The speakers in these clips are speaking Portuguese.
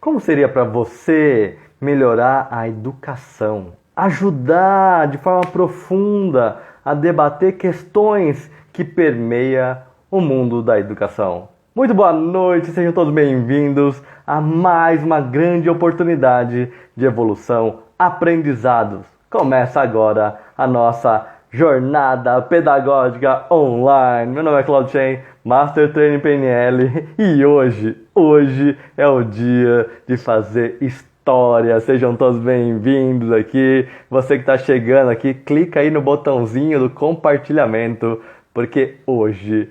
Como seria para você melhorar a educação? Ajudar de forma profunda a debater questões que permeiam o mundo da educação. Muito boa noite, sejam todos bem-vindos a mais uma grande oportunidade de evolução, aprendizados. Começa agora a nossa jornada pedagógica online. Meu nome é Claudio Chen, Master Trainer PNL, e hoje é o dia de fazer história. Sejam todos bem-vindos aqui. Você que está chegando aqui, clica aí no botãozinho do compartilhamento, porque hoje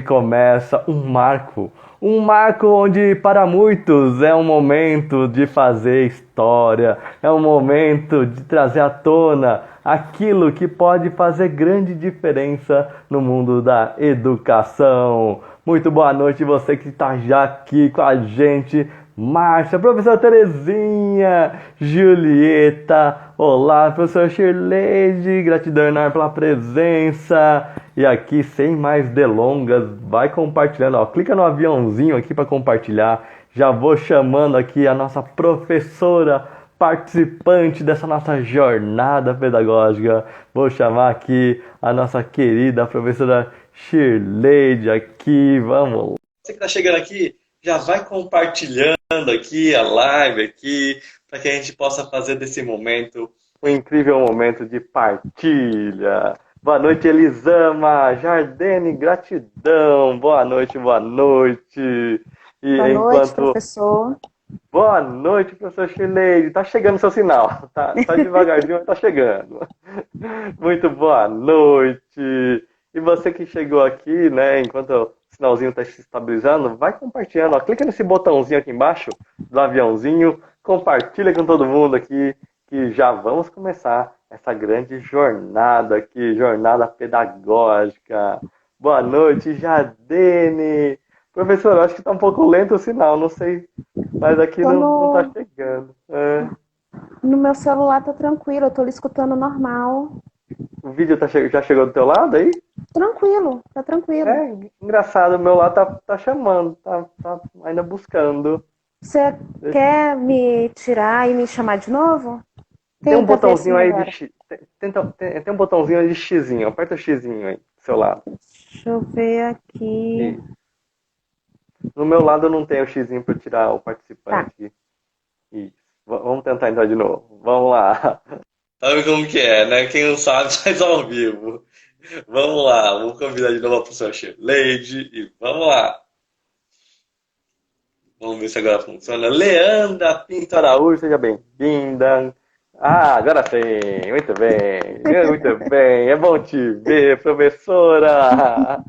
começa um marco onde para muitos é um momento de fazer história, é um momento de trazer à tona aquilo que pode fazer grande diferença no mundo da educação. Muito boa noite você que está já aqui com a gente. Márcia, professora Terezinha, Julieta, olá, professor Shirley, gratidão enorme pela presença. E aqui, sem mais delongas, vai compartilhando, ó, clica no aviãozinho aqui para compartilhar. Já vou chamando aqui a nossa professora participante dessa nossa jornada pedagógica. Vou chamar aqui a nossa querida professora Shirley aqui, vamos. Você que está chegando aqui, já vai compartilhando aqui a live aqui, para que a gente possa fazer desse momento um incrível momento de partilha. Boa noite, Elisama, Jardene, gratidão. Boa noite, boa noite. E Boa noite, enquanto professor. Boa noite, professor Chileide. Tá chegando o seu sinal. Tá devagarzinho, mas tá chegando. Muito boa noite. E você que chegou aqui, né, enquanto o sinalzinho está se estabilizando, vai compartilhando. Ó, clica nesse botãozinho aqui embaixo do aviãozinho, compartilha com todo mundo aqui, que já vamos começar essa grande jornada aqui, jornada pedagógica. Boa noite, Jadene. Professor, acho que está um pouco lento o sinal, não sei, mas aqui Tô não tá no, chegando. É, no meu celular, tá tranquilo, eu tô lhe escutando normal. o vídeo já chegou do teu lado aí? Tranquilo, tá tranquilo. É, engraçado, o meu lado tá chamando, tá ainda buscando. Você quer me tirar e me chamar de novo? Tem um Tenta ver se botãozinho aí de melhora. X, tem um botãozinho aí de xizinho, aperta o xizinho aí, do seu lado. Deixa eu ver aqui. E no meu lado não tem o xizinho para tirar o Tá. participante. Isso. Vamos tentar então de novo. Vamos lá. Sabe como que é, né? Quem não sabe faz ao vivo. Vamos lá, vou convidar de novo a professora Lady e vamos lá. Vamos ver se agora funciona. Leandra Pinto Araújo, seja bem-vinda. Ah, agora sim, muito bem, muito bem. É bom te ver, professora.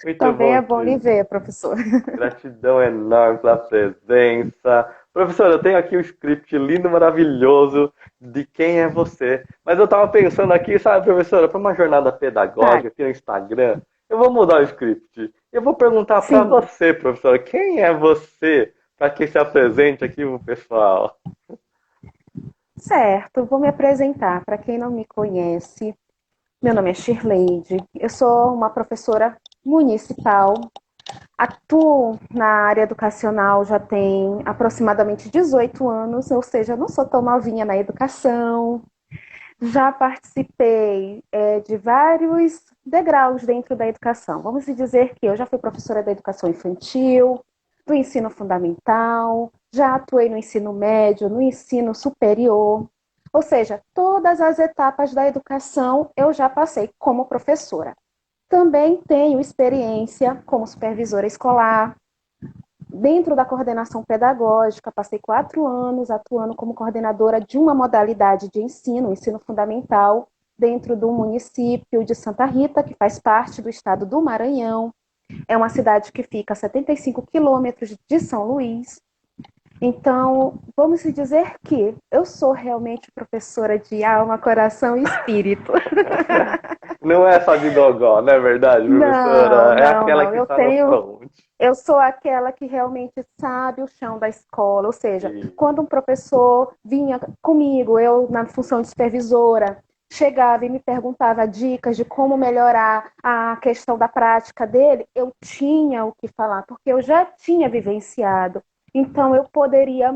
Muito Também bom é bom lhe te ver, professor. Gratidão enorme pela presença. Professor, eu tenho aqui um script lindo, maravilhoso de quem é você. Mas eu estava pensando aqui, sabe, professora, para uma jornada Tá. pedagógica aqui no Instagram, eu vou mudar o script. Eu vou perguntar para Sim, você, professora, quem é você? Para que se apresente aqui pro pessoal. certo. Vou me apresentar. Para quem não me conhece, meu nome é Shirley. Eu sou uma professora municipal. Atuo na área educacional já tem aproximadamente 18 anos, ou seja, não sou tão novinha na educação. Já participei de vários degraus dentro da educação. Vamos dizer que eu já fui professora da educação infantil, do ensino fundamental, já atuei no ensino médio, no ensino superior. Ou seja, todas as etapas da educação eu já passei como professora. Também tenho experiência como supervisora escolar. Dentro da coordenação pedagógica, passei 4 anos atuando como coordenadora de uma modalidade de ensino, ensino fundamental, dentro do município de Santa Rita, que faz parte do estado do Maranhão. É uma cidade que fica a 75 quilômetros de São Luís. Então, vamos dizer que eu sou realmente professora de alma, coração e espírito. Não é só de gogó, não é verdade, Não, professora? É não, aquela não. que está no front. Eu sou aquela que realmente sabe o chão da escola, ou seja, E quando um professor vinha comigo, eu na função de supervisora, chegava e me perguntava dicas de como melhorar a questão da prática dele, eu tinha o que falar, porque eu já tinha vivenciado. Então, eu poderia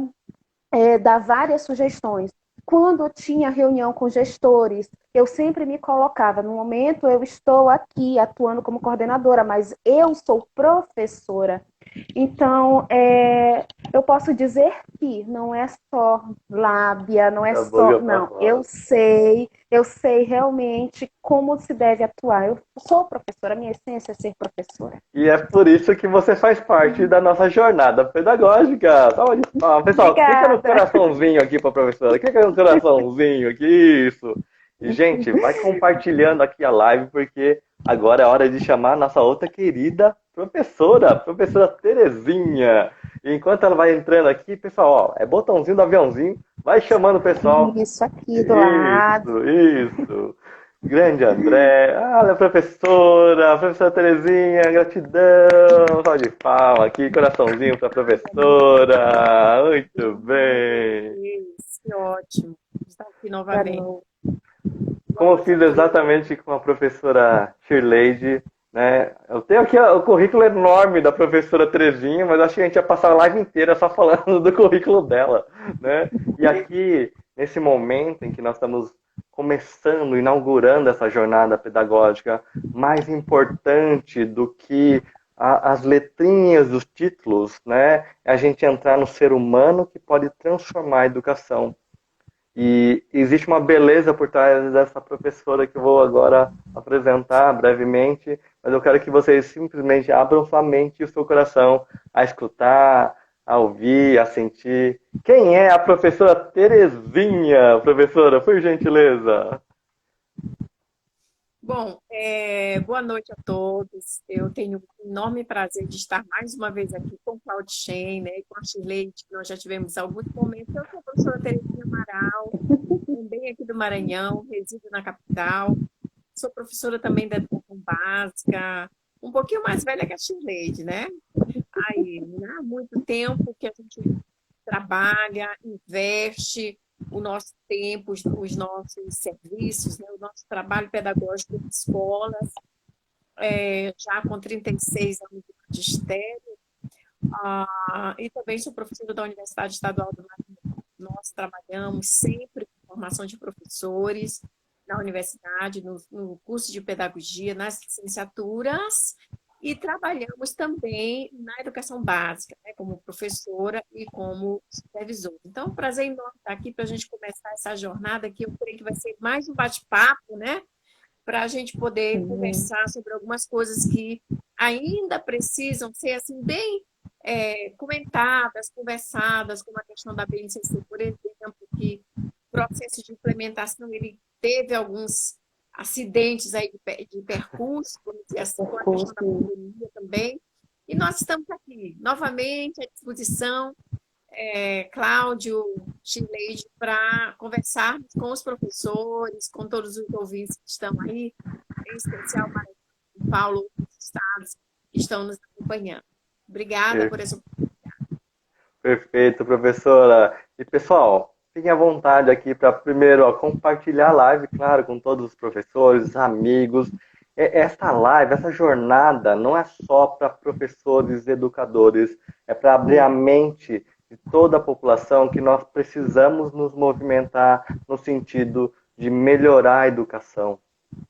dar várias sugestões. Quando eu tinha reunião com gestores, eu sempre me colocava, no momento eu estou aqui atuando como coordenadora, mas eu sou professora. Então, eu posso dizer que não é só lábia, não é Da só. boca pra Não, fora. eu sei realmente como se deve atuar. Eu sou professora, minha essência é ser professora. E é por isso que você faz parte da nossa jornada pedagógica. Salva de palmas. Pessoal, clica no Obrigada. coraçãozinho aqui para a professora. Clica no coraçãozinho aqui, isso. E, gente, vai compartilhando aqui a live, porque agora é hora de chamar a nossa outra querida professora, professora Terezinha. E enquanto ela vai entrando aqui, pessoal, ó, é botãozinho do aviãozinho, vai chamando o pessoal. Isso aqui do lado. Isso, isso. Grande André, olha a professora Terezinha, gratidão, salve de palma aqui, coraçãozinho para a professora, muito bem. Que ótimo estar aqui novamente. Garoto. Como eu fiz exatamente com a professora Shirley, né? Eu tenho aqui o currículo enorme da professora Terezinha, mas acho que a gente ia passar a live inteira só falando do currículo dela, né? E aqui, nesse momento em que nós estamos começando, inaugurando essa jornada pedagógica, mais importante do que as letrinhas dos títulos, né? É a gente entrar no ser humano que pode transformar a educação. E existe uma beleza por trás dessa professora que eu vou agora apresentar brevemente, mas eu quero que vocês simplesmente abram sua mente e o seu coração a escutar, a ouvir, a sentir. Quem é a professora Terezinha? Professora, por gentileza. Bom, boa noite a todos. Eu tenho um enorme prazer de estar mais uma vez aqui com o Claudio Shen, né, e com a Shirley, que nós já tivemos alguns momentos. Eu sou a professora Terezinha Amaral, também aqui do Maranhão, resido na capital. Sou professora também da educação básica, um pouquinho mais velha que a Shirley, né? Aí, né, há muito tempo que a gente trabalha, investe o nosso tempo, os nossos serviços, né, o nosso trabalho pedagógico em escolas, já com 36 anos de magistério, e também sou professora da Universidade Estadual do Maranhão. Nós trabalhamos sempre com formação de professores na universidade, no curso de pedagogia, nas licenciaturas, e trabalhamos também na educação básica, né, como professora e como supervisora. Então, é um prazer enorme estar aqui para a gente começar essa jornada, que eu creio que vai ser mais um bate-papo, né, para a gente poder conversar sobre algumas coisas que ainda precisam ser assim bem comentadas, conversadas, como a questão da BNCC, por exemplo, que o processo de implementação ele teve alguns acidentes aí de percurso, vamos dizer assim, com a questão da pandemia também. E nós estamos aqui, novamente, à disposição, Cláudio, Chileide, para conversarmos com os professores, com todos os ouvintes que estão aí, em especial Maranhão, Paulo, outros estados que estão nos acompanhando. Obrigada por essa oportunidade. Perfeito, professora. E pessoal, fiquem à vontade aqui para primeiro compartilhar a live, claro, com todos os professores, amigos. Essa live, essa jornada não é só para professores e educadores, é para abrir a mente de toda a população que nós precisamos nos movimentar no sentido de melhorar a educação.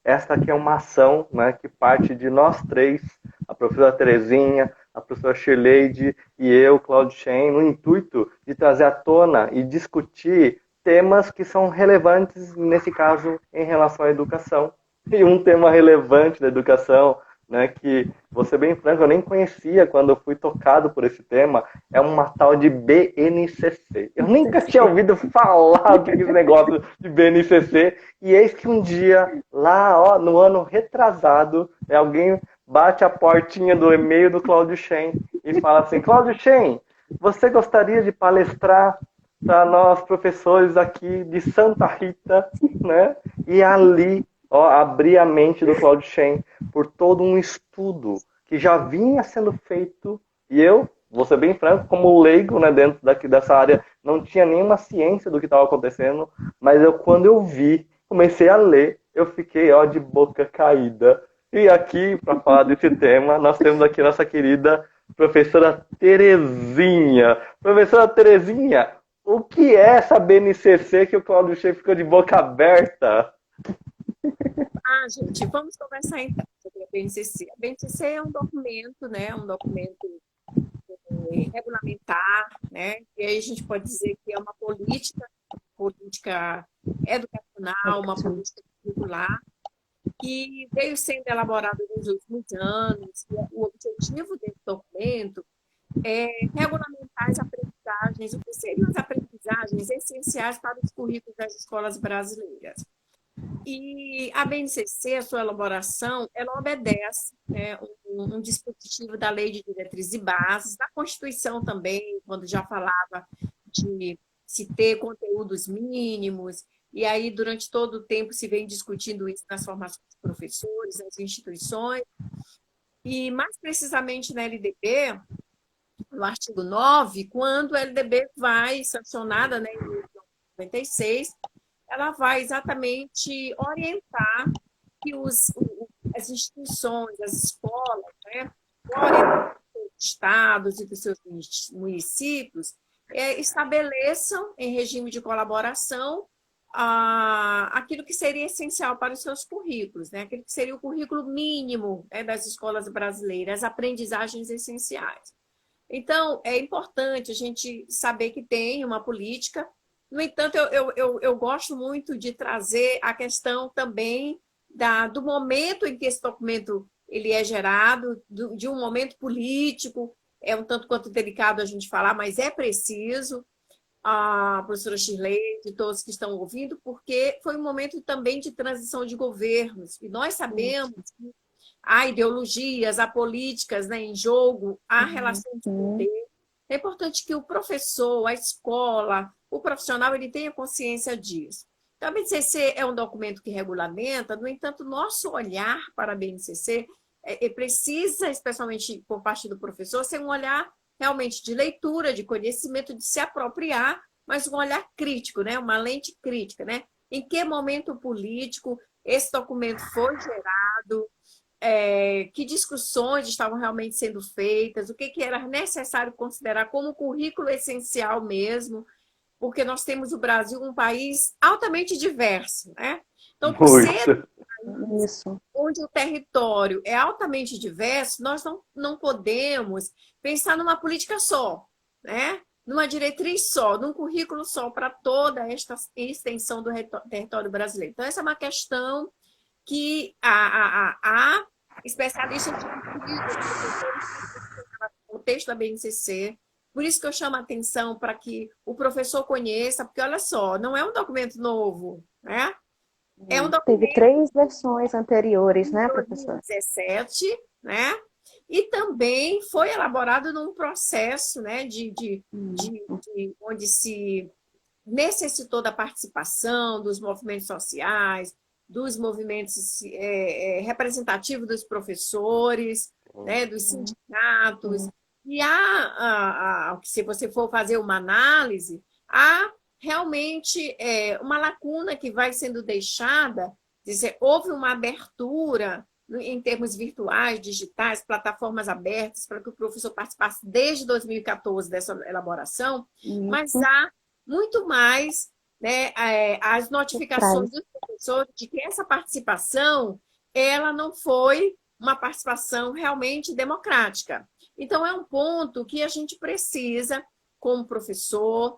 Esta aqui é uma ação, né, que parte de nós três, a professora Terezinha, a professora Shirley e eu, Claudio Shen, no intuito de trazer à tona e discutir temas que são relevantes, nesse caso, em relação à educação. E um tema relevante da educação, né, que, vou ser bem franco, eu nem conhecia quando eu fui tocado por esse tema, é uma tal de BNCC. Eu nunca tinha ouvido falar do que é esse negócio de BNCC, e eis que um dia, lá ó, no ano retrasado, alguém bate a portinha do e-mail do Claudio Shen e fala assim: Claudio Shen, você gostaria de palestrar para nós professores aqui de Santa Rita, né? E ali, ó, abri a mente do Claudio Shen por todo um estudo que já vinha sendo feito, e eu, vou ser bem franco, como leigo, né, dentro dessa área, não tinha nenhuma ciência do que estava acontecendo, mas quando eu vi, comecei a ler, eu fiquei, ó, de boca caída. E aqui, para falar desse tema, nós temos aqui nossa querida Professora Terezinha. Professora Terezinha, o que é essa BNCC que o Cláudio Che ficou de boca aberta? Ah, gente, vamos conversar então sobre a BNCC. A BNCC é um documento, né? Um documento regulamentar, né? E aí a gente pode dizer que é uma política educacional, uma política curricular, que veio sendo elaborada nos últimos anos. O objetivo desse documento é regulamentar as aprendizagens, o que seriam as aprendizagens essenciais para os currículos das escolas brasileiras. E a BNCC, a sua elaboração, ela obedece, né, um dispositivo da Lei de Diretrizes e Bases, da Constituição também, quando já falava de se ter conteúdos mínimos, e aí durante todo o tempo se vem discutindo isso nas formações de professores, nas instituições, e mais precisamente na LDB, no artigo 9, quando a LDB vai sancionada, né, em 1996, ela vai exatamente orientar que as instituições, as escolas, né, orientar os estados e dos seus municípios, estabeleçam em regime de colaboração aquilo que seria essencial para os seus currículos, né, aquilo que seria o currículo mínimo, né, das escolas brasileiras, as aprendizagens essenciais. Então, é importante a gente saber que tem uma política. No entanto, eu gosto muito de trazer a questão também do momento em que esse documento ele é gerado, de um momento político. É um tanto quanto delicado a gente falar, mas é preciso, a professora Shirley, de todos que estão ouvindo, porque foi um momento também de transição de governos. E nós sabemos que há ideologias, há políticas, né, em jogo, há relação de poder. É importante que o professor, a escola, o profissional, ele tenha consciência disso. Então, a BNCC é um documento que regulamenta, no entanto, nosso olhar para a BNCC precisa, especialmente por parte do professor, ser um olhar realmente de leitura, de conhecimento, de se apropriar, mas um olhar crítico, né? Uma lente crítica, né? Em que momento político esse documento foi gerado, que discussões estavam realmente sendo feitas, o que era necessário considerar como currículo essencial mesmo, porque nós temos o Brasil um país altamente diverso, né? Então, por ser um país onde o território é altamente diverso, nós não podemos pensar numa política só, né? Numa diretriz só, num currículo só para toda esta extensão do território brasileiro. Então, essa é uma questão que a especialistas de o texto da BNCC, por isso que eu chamo a atenção para que o professor conheça, porque olha só, não é um documento novo, né? É um documento. Teve 3 versões anteriores, né, professora? 2017, né? E também foi elaborado num processo, né, onde se necessitou da participação dos movimentos sociais, dos movimentos representativos dos professores, né, dos sindicatos. E se você for fazer uma análise, há realmente uma lacuna que vai sendo deixada, dizer, houve uma abertura em termos virtuais, digitais, plataformas abertas para que o professor participasse desde 2014 dessa elaboração, mas há muito mais, né, as notificações dos professores de que essa participação ela não foi uma participação realmente democrática. Então, é um ponto que a gente precisa, como professor,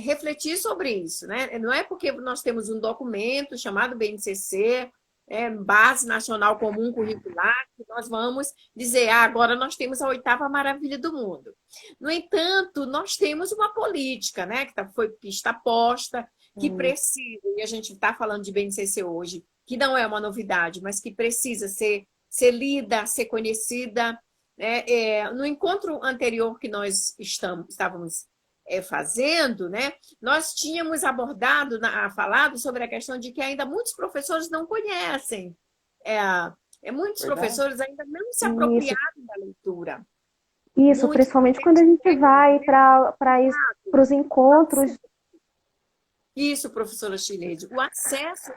refletir sobre isso, né? Não é porque nós temos um documento chamado BNCC, Base Nacional Comum Curricular, que nós vamos dizer, agora nós temos a 8ª maravilha do mundo. No entanto, nós temos uma política, né, que foi pista posta, que precisa, e a gente está falando de BNCC hoje, que não é uma novidade, mas que precisa ser lida, ser conhecida. No encontro anterior que nós estávamos fazendo, né, nós tínhamos falado sobre a questão de que ainda muitos professores não conhecem. Muitos professores ainda não se apropriaram da leitura. Isso, principalmente quando a gente vai para os encontros. Isso, professora Chileide. O acesso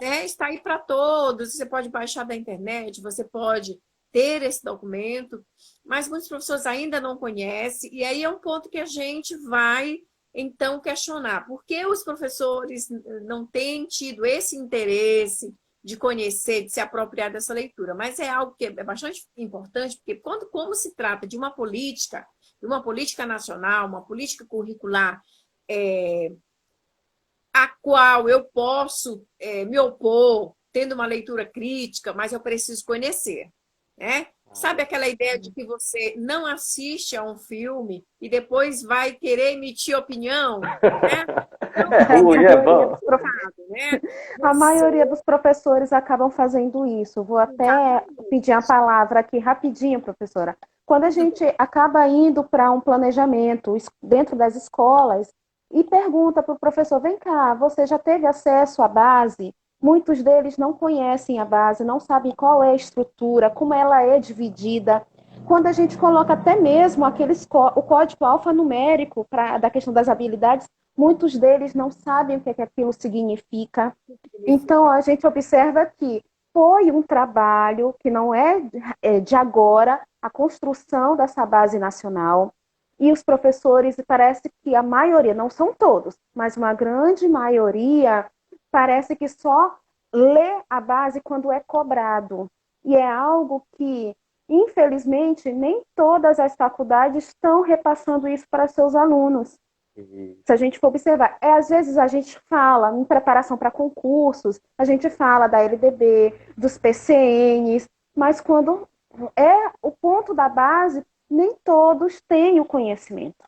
está aí para todos. Você pode baixar da internet, você pode ter esse documento, mas muitos professores ainda não conhecem, e aí é um ponto que a gente vai, então, questionar. Por que os professores não têm tido esse interesse de conhecer, de se apropriar dessa leitura? Mas é algo que é bastante importante, porque como se trata de uma política nacional, uma política curricular, a qual eu posso me opor, tendo uma leitura crítica, mas eu preciso conhecer, né? Sabe aquela ideia de que você não assiste a um filme e depois vai querer emitir opinião, né? Então, É ruim, é bom. né? A maioria dos professores acabam fazendo isso. Vou até pedir a palavra aqui rapidinho, professora. Quando a gente acaba indo para um planejamento dentro das escolas e pergunta para o professor, vem cá, você já teve acesso à base? Muitos deles não conhecem a base, não sabem qual é a estrutura, como ela é dividida. Quando a gente coloca até mesmo o código alfanumérico da questão das habilidades, muitos deles não sabem o que aquilo significa. Então, a gente observa que foi um trabalho que não é de agora, a construção dessa base nacional. E os professores, parece que a maioria, não são todos, mas uma grande maioria, parece que só lê a base quando é cobrado. E é algo que, infelizmente, nem todas as faculdades estão repassando isso para seus alunos. Se a gente for observar, às vezes a gente fala em preparação para concursos, a gente fala da LDB, dos PCNs, mas quando é o ponto da base, nem todos têm o conhecimento.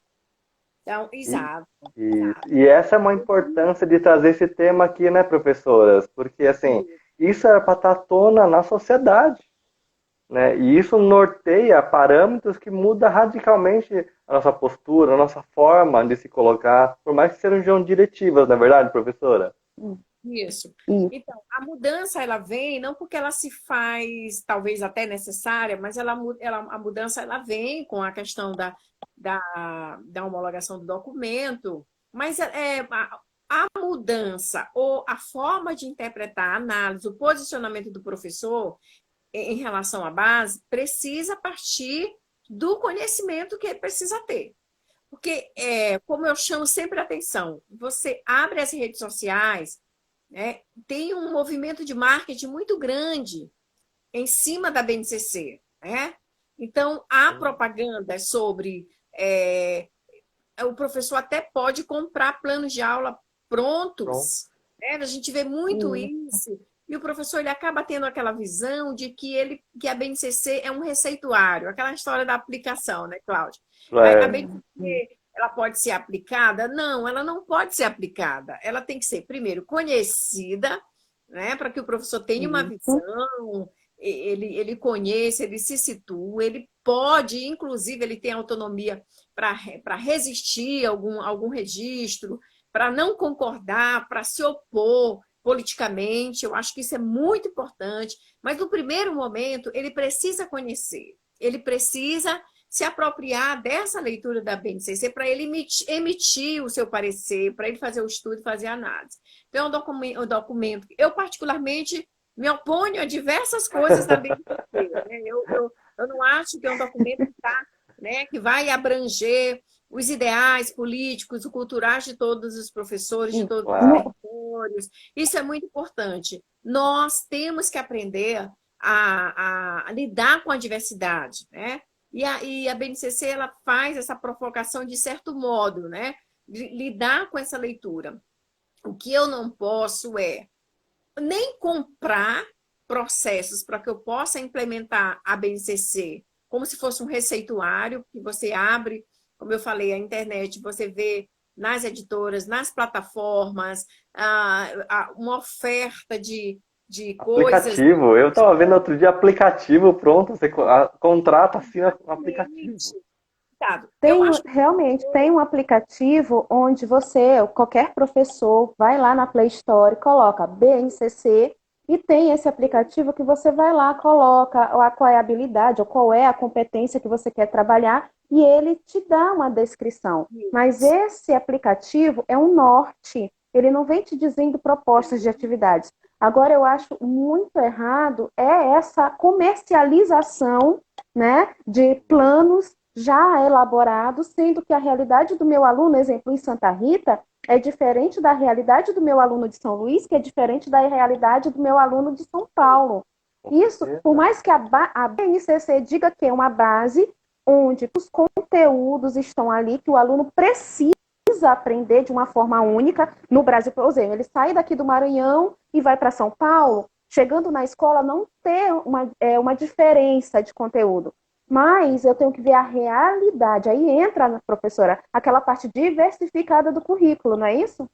Então, exato. E essa é uma importância de trazer esse tema aqui, né, professoras? Porque, assim, isso era para estar à tona na sociedade, né? E isso norteia parâmetros que muda radicalmente a nossa postura, a nossa forma de se colocar, por mais que sejam diretivas, não é verdade, professora? Isso. Então, a mudança, ela vem, não porque ela se faz, talvez até necessária, mas a mudança, ela vem com a questão da homologação do documento, mas a mudança ou a forma de interpretar a análise, o posicionamento do professor em relação à base, precisa partir do conhecimento que ele precisa ter. Porque, como eu chamo sempre a atenção, você abre as redes sociais, né, tem um movimento de marketing muito grande em cima da BNCC, né? Então, há propaganda sobre... o professor até pode comprar planos de aula prontos. Né? A gente vê muito isso. E o professor ele acaba tendo aquela visão de que a BNCC é um receituário. Aquela história da aplicação, né, Cláudia? A BNCC... ela pode ser aplicada? Não, ela não pode ser aplicada. Ela tem que ser, primeiro, conhecida, né, para que o professor tenha uma visão, ele conheça, ele se situa, ele pode, inclusive, ele tem autonomia para resistir a algum registro, para não concordar, para se opor politicamente. Eu acho que isso é muito importante. Mas, no primeiro momento, ele precisa conhecer, ele precisa se apropriar dessa leitura da BNCC para ele emitir o seu parecer, para ele fazer o estudo, fazer a análise. Então, é um documento que eu, particularmente, me oponho a diversas coisas da BNCC. Né? Eu não acho que é um documento que vai abranger os ideais políticos e culturais de todos os professores, de todos os territórios. Isso é muito importante. Nós temos que aprender a lidar com a diversidade, né? E a BNCC ela faz essa provocação de certo modo, né? De lidar com essa leitura. O que eu não posso nem comprar processos para que eu possa implementar a BNCC como se fosse um receituário que você abre, como eu falei, a internet, você vê nas editoras, nas plataformas, uma oferta de coisas. Aplicativo. Eu estava vendo outro dia aplicativo pronto, você contrata, assina um aplicativo. Realmente, tem um aplicativo onde qualquer professor, vai lá na Play Store, coloca BNCC e tem esse aplicativo que você vai lá, coloca qual é a habilidade ou qual é a competência que você quer trabalhar e ele te dá uma descrição. Mas esse aplicativo é um norte, ele não vem te dizendo propostas de atividades. Agora, eu acho muito errado essa comercialização, né, de planos já elaborados, sendo que a realidade do meu aluno, exemplo, em Santa Rita, é diferente da realidade do meu aluno de São Luís, que é diferente da realidade do meu aluno de São Paulo. Com Isso, por certeza. mais que a BNCC diga que é uma base onde os conteúdos estão ali, que o aluno precisa aprender de uma forma única no Brasil. Por exemplo, ele sai daqui do Maranhão e vai para São Paulo, chegando na escola não ter uma diferença de conteúdo. Mas eu tenho que ver a realidade. Aí entra, professora, aquela parte diversificada do currículo, não é isso?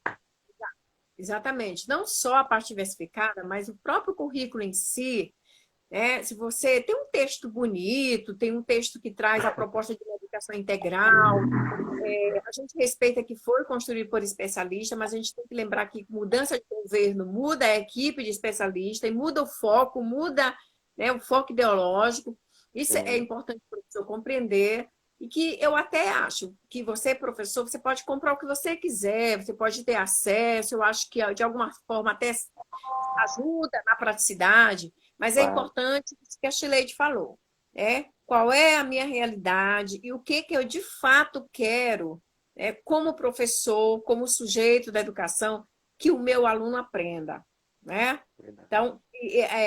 Exatamente. Não só a parte diversificada, mas o próprio currículo em si, né? Se você tem um texto bonito, tem um texto que traz a proposta de uma educação integral, a gente respeita que foi construído por especialista, mas a gente tem que lembrar que mudança de governo muda a equipe de especialista e muda o foco, muda, né, o foco ideológico. Isso é Sim. importante para o professor compreender. E que eu até acho que você, professor, você pode comprar o que você quiser, você pode ter acesso, eu acho que de alguma forma até ajuda na praticidade, mas é Claro. importante isso que a Shileide falou, né? Qual é a minha realidade e o que que eu de fato quero, né, como professor, como sujeito da educação, que o meu aluno aprenda, né? Verdade. Então,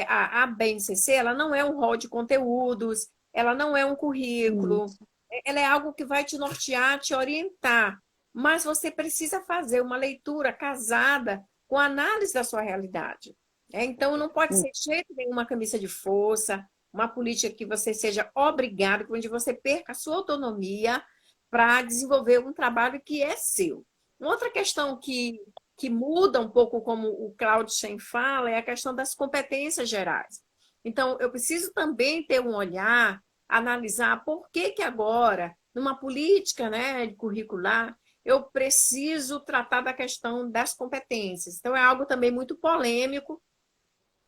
a BNCC, ela não é um rol de conteúdos, ela não é um currículo, Isso. ela é algo que vai te nortear, te orientar, mas você precisa fazer uma leitura casada com a análise da sua realidade. Então, não pode ser de jeito nenhum uma camisa de força, uma política que você seja obrigado, onde você perca a sua autonomia para desenvolver um trabalho que é seu. Uma outra questão que muda um pouco, como o Claudio Shen fala, é a questão das competências gerais. Então, eu preciso também ter um olhar, analisar por que que agora, numa política, né, curricular, eu preciso tratar da questão das competências. Então, é algo também muito polêmico,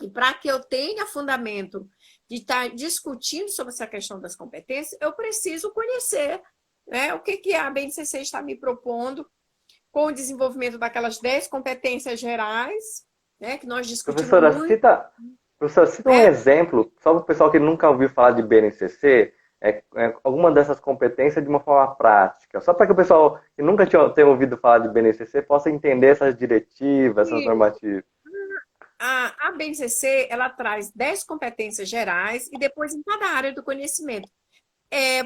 e para que eu tenha fundamento de estar discutindo sobre essa questão das competências, eu preciso conhecer, né, o que, que a BNCC está me propondo com o desenvolvimento daquelas 10 competências gerais, né, que nós discutimos Professora, muito, cita um né? exemplo, só para o pessoal que nunca ouviu falar de BNCC, alguma dessas competências de uma forma prática, só para que o pessoal que nunca tenha ouvido falar de BNCC possa entender essas diretivas, essas Isso. normativas. A BNCC, ela traz 10 competências gerais e depois em cada área do conhecimento.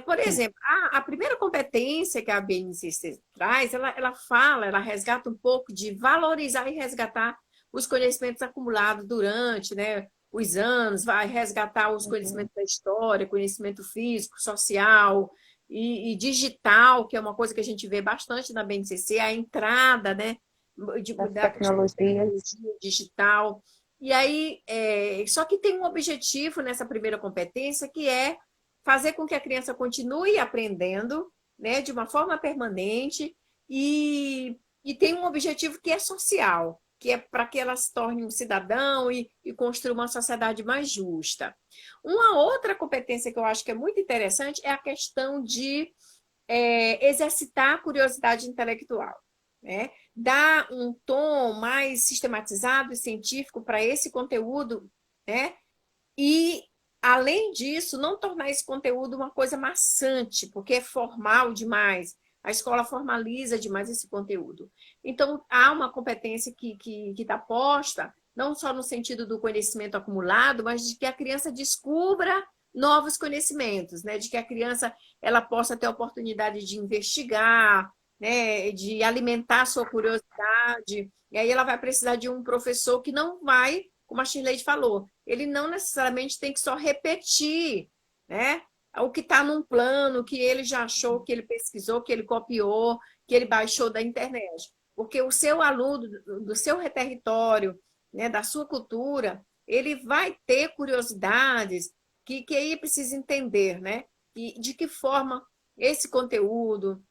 Por exemplo, a primeira competência que a BNCC traz, ela fala, ela resgata um pouco de valorizar e resgatar os conhecimentos acumulados durante, né, os anos, vai resgatar os conhecimentos da história, conhecimento físico, social e digital, que é uma coisa que a gente vê bastante na BNCC, a entrada, né, Das da questão da tecnologias. tecnologia digital. E aí, só que tem um objetivo nessa primeira competência, que é fazer com que a criança continue aprendendo, né, de uma forma permanente e tem um objetivo que é social, que é para que ela se torne um cidadão e construa uma sociedade mais justa. Uma outra competência que eu acho que é muito interessante é a questão de exercitar a curiosidade intelectual, né? Dar um tom mais sistematizado e científico para esse conteúdo, né? E, além disso, não tornar esse conteúdo uma coisa maçante, porque é formal demais. A escola formaliza demais esse conteúdo. Então, há uma competência que está posta, não só no sentido do conhecimento acumulado, mas de que a criança descubra novos conhecimentos, né? De que a criança ela possa ter a oportunidade de investigar, né? De alimentar a sua curiosidade. E aí ela vai precisar de um professor que não vai, como a Shirley falou, ele não necessariamente tem que só repetir, né? O que está num plano, que ele já achou, que ele pesquisou, que ele copiou, que ele baixou da internet. Porque o seu aluno, do seu território, né, da sua cultura, ele vai ter curiosidades que aí precisa entender, né? E de que forma esse conteúdo,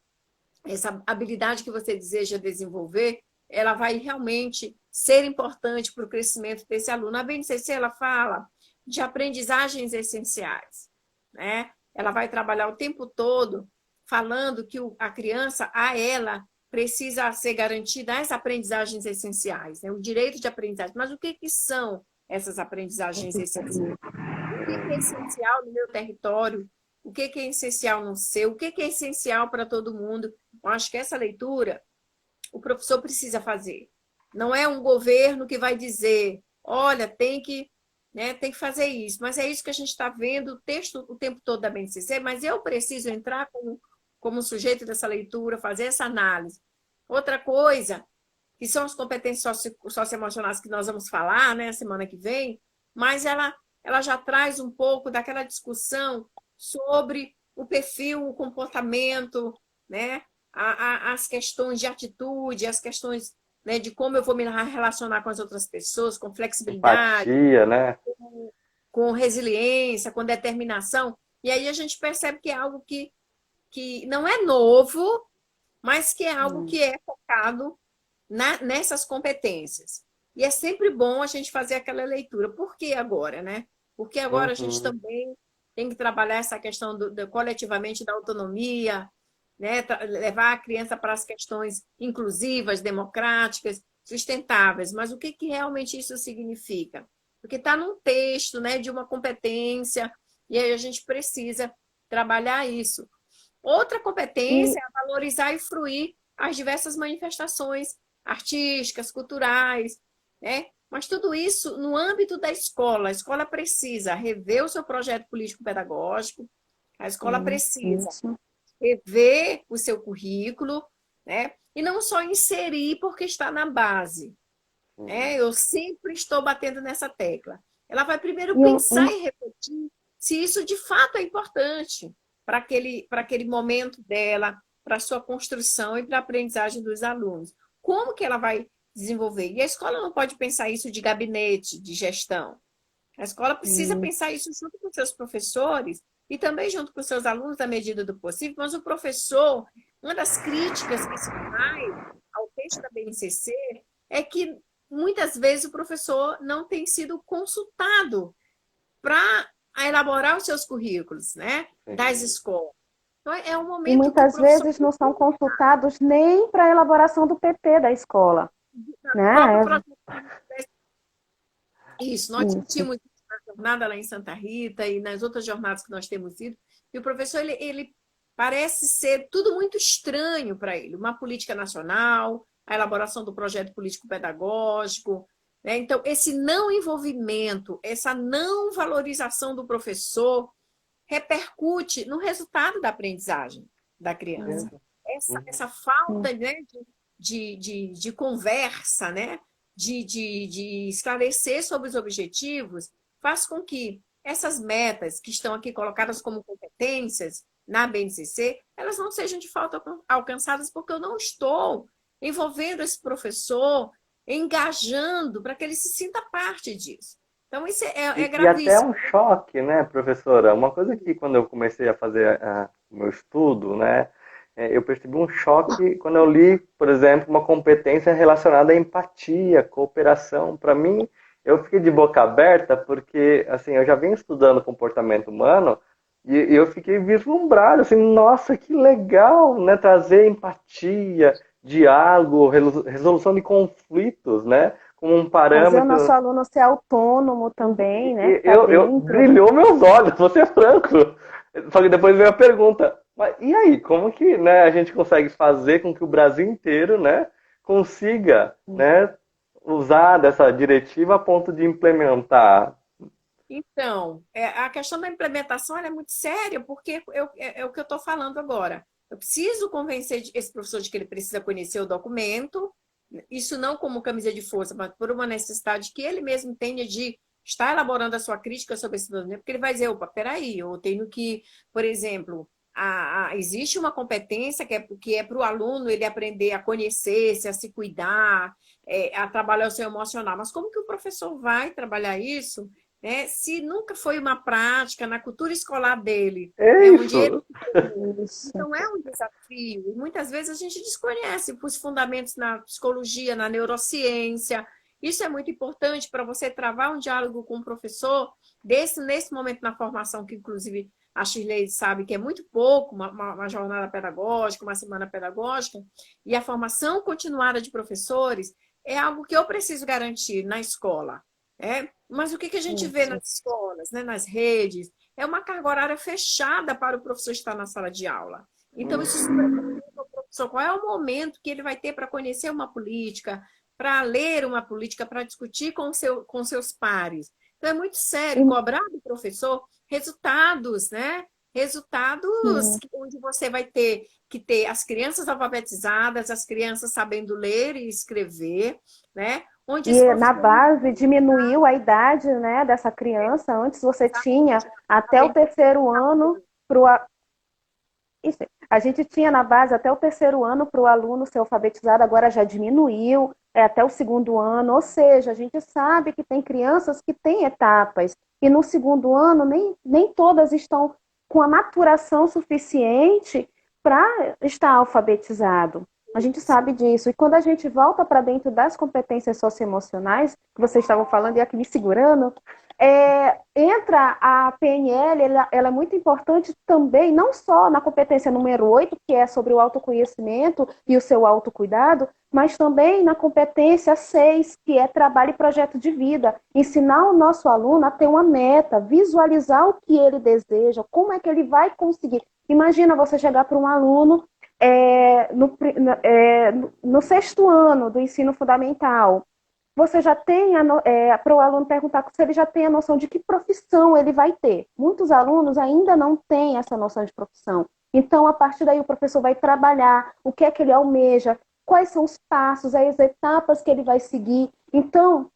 essa habilidade que você deseja desenvolver, ela vai realmente ser importante para o crescimento desse aluno. A BNCC, ela fala de aprendizagens essenciais, né? Ela vai trabalhar o tempo todo falando que a criança, a ela, precisa ser garantida as aprendizagens essenciais, né? O direito de aprendizagem. Mas o que são essas aprendizagens essenciais? O que é essencial no meu território? O que é essencial no seu? O que é essencial para todo mundo? Eu acho que essa leitura o professor precisa fazer. Não é um governo que vai dizer, olha, tem que fazer isso. Mas é isso que a gente está vendo o texto o tempo todo da BNCC, mas eu preciso entrar como sujeito dessa leitura, fazer essa análise. Outra coisa, que são as competências socioemocionais que nós vamos falar, né, semana que vem, mas ela já traz um pouco daquela discussão sobre o perfil, o comportamento, né, as questões de atitude, as questões, né, de como eu vou me relacionar com as outras pessoas, com flexibilidade, Empatia, né? com resiliência, com determinação. E aí a gente percebe que é algo que não é novo, mas que é algo que é focado nessas competências. E é sempre bom a gente fazer aquela leitura. Por que agora, né? Porque agora a gente também tem que trabalhar essa questão coletivamente da autonomia, né? Levar a criança para as questões inclusivas, democráticas, sustentáveis. Mas o que realmente isso significa? Porque está num texto, né, de uma competência, e aí a gente precisa trabalhar isso. Outra competência é valorizar e fruir as diversas manifestações artísticas, culturais, né? Mas tudo isso no âmbito da escola. A escola precisa rever o seu projeto político-pedagógico, a escola precisa rever o seu currículo, né? E não só inserir porque está na base. Né? Eu sempre estou batendo nessa tecla. Ela vai primeiro pensar e refletir se isso de fato é importante para aquele momento dela, para a sua construção e para a aprendizagem dos alunos. Como que ela vai desenvolver? E a escola não pode pensar isso de gabinete, de gestão. A escola precisa pensar isso junto com os seus professores e também junto com os seus alunos, na medida do possível, mas o professor, uma das críticas que se faz ao texto da BNCC é que muitas vezes o professor não tem sido consultado para elaborar os seus currículos, né, das escolas. Então, é um momento e muitas que o professor... vezes não são consultados nem para a elaboração do PT da escola. Né? Isso, nós discutimos na jornada lá em Santa Rita e nas outras jornadas que nós temos ido, e o professor, ele parece ser tudo muito estranho para ele. Uma política nacional, a elaboração do projeto político-pedagógico, né? Então, esse não envolvimento, essa não valorização do professor repercute no resultado da aprendizagem da criança. Essa falta, né, de conversa, né, de esclarecer sobre os objetivos, faz com que essas metas que estão aqui colocadas como competências na BNCC, elas não sejam de fato alcançadas porque eu não estou envolvendo esse professor, engajando para que ele se sinta parte disso. Então, isso é gravíssimo. E até um choque, né, professora? Uma coisa que quando eu comecei a fazer o meu estudo, né, eu percebi um choque quando eu li, por exemplo, uma competência relacionada à empatia, cooperação. Para mim, eu fiquei de boca aberta porque, assim, eu já venho estudando comportamento humano e eu fiquei vislumbrado, assim, nossa, que legal, né, trazer empatia, diálogo, resolução de conflitos, né, como um parâmetro. Fazer o nosso aluno ser autônomo também, né? Brilhou meus olhos, vou ser franco. Só que depois veio a pergunta, mas e aí, como que, né, a gente consegue fazer com que o Brasil inteiro, né, consiga, né, usar dessa diretiva a ponto de implementar? Então, a questão da implementação é muito séria, porque é o que eu estou falando agora. Eu preciso convencer esse professor de que ele precisa conhecer o documento, isso não como camisa de força, mas por uma necessidade que ele mesmo tenha de estar elaborando a sua crítica sobre esse documento, porque ele vai dizer, opa, peraí, eu tenho que, por exemplo, existe uma competência que é para o aluno ele aprender a conhecer-se, a se cuidar, a trabalhar o seu emocional, mas como que o professor vai trabalhar isso, né, se nunca foi uma prática na cultura escolar dele? Isso. Então, é um desafio. E muitas vezes a gente desconhece os fundamentos na psicologia, na neurociência. Isso é muito importante para você travar um diálogo com o professor, nesse momento na formação, que inclusive a Shirley sabe que é muito pouco uma jornada pedagógica, uma semana pedagógica, e a formação continuada de professores é algo que eu preciso garantir na escola. Mas o que a gente vê nas escolas, né, nas redes, é uma carga horária fechada para o professor estar na sala de aula. Então, isso sobrecarrega o professor. Qual é o momento que ele vai ter para conhecer uma política, para ler uma política, para discutir com seus pares? Então, é muito sério cobrar do professor resultados, né? Resultados onde você vai ter que ter as crianças alfabetizadas, as crianças sabendo ler e escrever, né? Onde E na base diminuiu a idade, né, dessa criança. Antes você tinha até o terceiro ano para isso. A gente tinha na base até o terceiro ano para o aluno ser alfabetizado, agora já diminuiu, até o segundo ano. Ou seja, a gente sabe que tem crianças que têm etapas, e no segundo ano nem todas estão com a maturação suficiente para estar alfabetizado. A gente sabe disso. E quando a gente volta para dentro das competências socioemocionais, que vocês estavam falando e aqui me segurando, entra a PNL, ela é muito importante também, não só na competência número 8, que é sobre o autoconhecimento e o seu autocuidado, mas também na competência 6, que é trabalho e projeto de vida. Ensinar o nosso aluno a ter uma meta, visualizar o que ele deseja, como é que ele vai conseguir. Imagina você chegar para um aluno no sexto ano do ensino fundamental. Você já tem, para o aluno perguntar se ele já tem a noção de que profissão ele vai ter. Muitos alunos ainda não têm essa noção de profissão. Então, a partir daí, o professor vai trabalhar o que é que ele almeja, quais são os passos, as etapas que ele vai seguir. Então,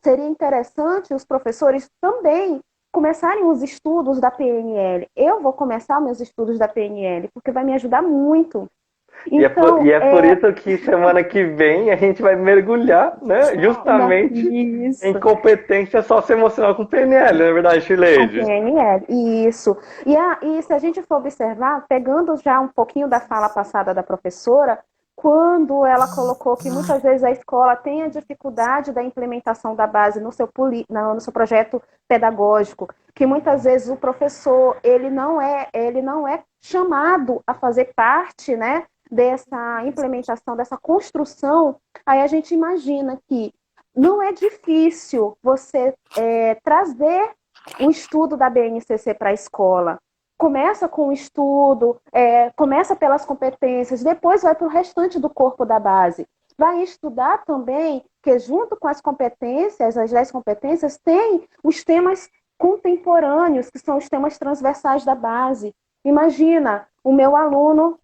seria interessante os professores também começarem os estudos da PNL. Eu vou começar meus estudos da PNL, porque vai me ajudar muito. Então, e é por isso que semana que vem a gente vai mergulhar, né, justamente em competência socioemocional com PNL, não é verdade, Shirley? Com PNL, isso. E se a gente for observar, pegando já um pouquinho da fala passada da professora, quando ela colocou que muitas vezes a escola tem a dificuldade da implementação da base no seu projeto pedagógico, que muitas vezes o professor ele não é chamado a fazer parte, né, dessa implementação, dessa construção. Aí a gente imagina que não é difícil você trazer o estudo da BNCC para a escola. Começa com o estudo, começa pelas competências, depois vai para o restante do corpo da base. Vai estudar também que junto com as competências, as 10 competências, tem os temas contemporâneos, que são os temas transversais da base. Imagina, o meu aluno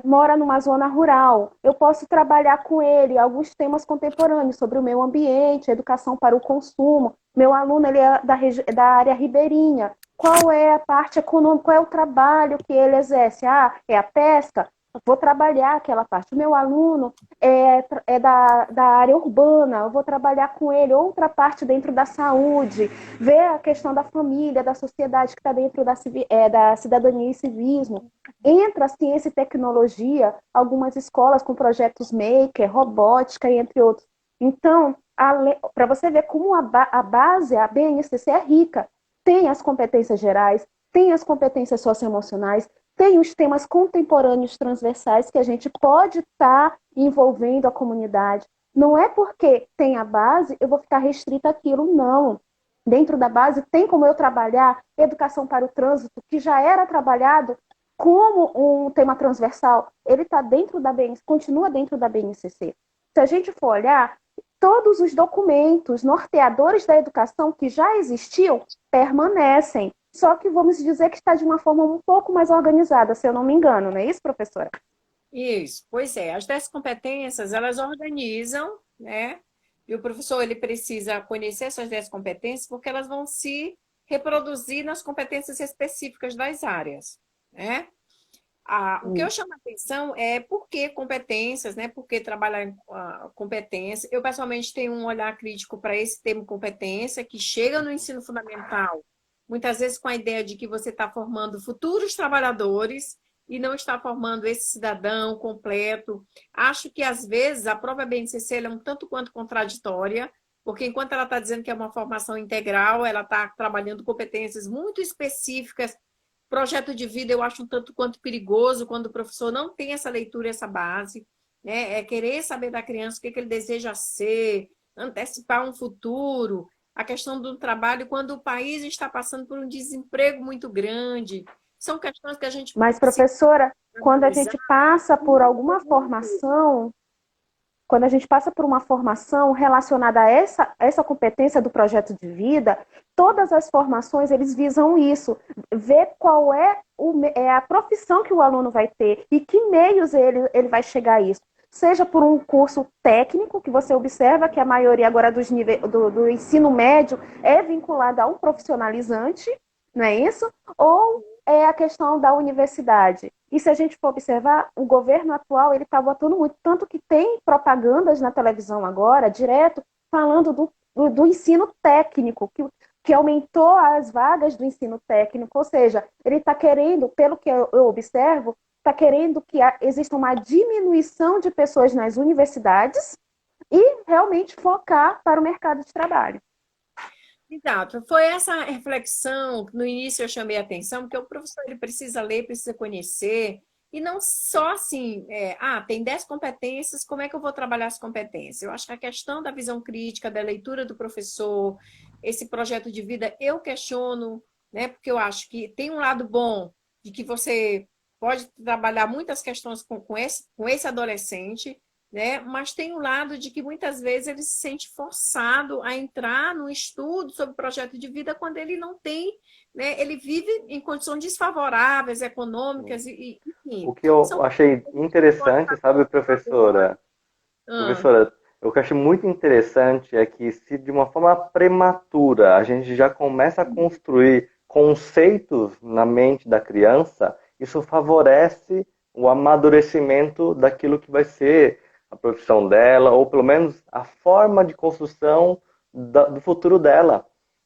mora numa zona rural, eu posso trabalhar com ele alguns temas contemporâneos sobre o meio ambiente, educação para o consumo. Meu aluno ele é da área ribeirinha. Qual é a parte econômica, qual é o trabalho que ele exerce? É a pesca? Vou trabalhar aquela parte. O meu aluno é da área urbana, eu vou trabalhar com ele outra parte dentro da saúde, ver a questão da família, da sociedade que está dentro da cidadania e civismo. Entra ciência e tecnologia, algumas escolas com projetos maker, robótica, entre outros. Então, para você ver como a base, a BNCC é rica, tem as competências gerais, tem as competências socioemocionais, tem os temas contemporâneos transversais que a gente pode estar envolvendo a comunidade. Não é porque tem a base, eu vou ficar restrita àquilo, não. Dentro da base tem como eu trabalhar educação para o trânsito, que já era trabalhado como um tema transversal. Ele está dentro da BNCC, continua dentro da BNCC. Se a gente for olhar, todos os documentos norteadores da educação que já existiam permanecem. Só que vamos dizer que está de uma forma um pouco mais organizada, se eu não me engano, não é isso, professora? Isso, pois é. As 10 competências, elas organizam, né? E o professor, ele precisa conhecer essas 10 competências porque elas vão se reproduzir nas competências específicas das áreas, né? O que eu chamo a atenção é por que competências, né? Por que trabalhar em competência. Eu, pessoalmente, tenho um olhar crítico para esse termo competência, que chega no ensino fundamental, muitas vezes com a ideia de que você está formando futuros trabalhadores e não está formando esse cidadão completo. Acho que, às vezes, a própria BNCC é um tanto quanto contraditória, porque enquanto ela está dizendo que é uma formação integral, ela está trabalhando competências muito específicas projeto de vida eu acho um tanto quanto perigoso quando o professor não tem essa leitura, essa base, né? É querer saber da criança o que ele deseja ser, antecipar um futuro, a questão do trabalho, quando o país está passando por um desemprego muito grande. São questões que a gente Mas, precisa professora, quando a analisar. gente passa por alguma formação, quando a gente passa por uma formação relacionada a essa competência do projeto de vida, todas as formações, eles visam isso, ver qual é a profissão que o aluno vai ter e que meios ele vai chegar a isso. Seja por um curso técnico, que você observa que a maioria agora do ensino médio é vinculada a um profissionalizante, não é isso? Ou é a questão da universidade. E se a gente for observar, o governo atual ele está botando muito, tanto que tem propagandas na televisão agora, direto, falando do ensino técnico, que aumentou as vagas do ensino técnico, ou seja, ele está querendo, pelo que eu observo, está querendo que exista uma diminuição de pessoas nas universidades e realmente focar para o mercado de trabalho. Exato. Foi essa reflexão que no início eu chamei a atenção, porque o professor ele precisa ler, precisa conhecer, e não só assim, tem 10 competências, como é que eu vou trabalhar as competências? Eu acho que a questão da visão crítica, da leitura do professor, esse projeto de vida, eu questiono, né? Porque eu acho que tem um lado bom de que você pode trabalhar muitas questões com esse adolescente, né? Mas tem um lado de que muitas vezes ele se sente forçado a entrar no estudo sobre projeto de vida quando ele não tem, né? Ele vive em condições desfavoráveis, econômicas, enfim. O que eu achei interessante, sabe, professora? Ah, Professora, o que eu achei muito interessante é que se de uma forma prematura a gente já começa a construir conceitos na mente da criança, isso favorece o amadurecimento daquilo que vai ser a profissão dela, ou pelo menos a forma de construção do futuro dela.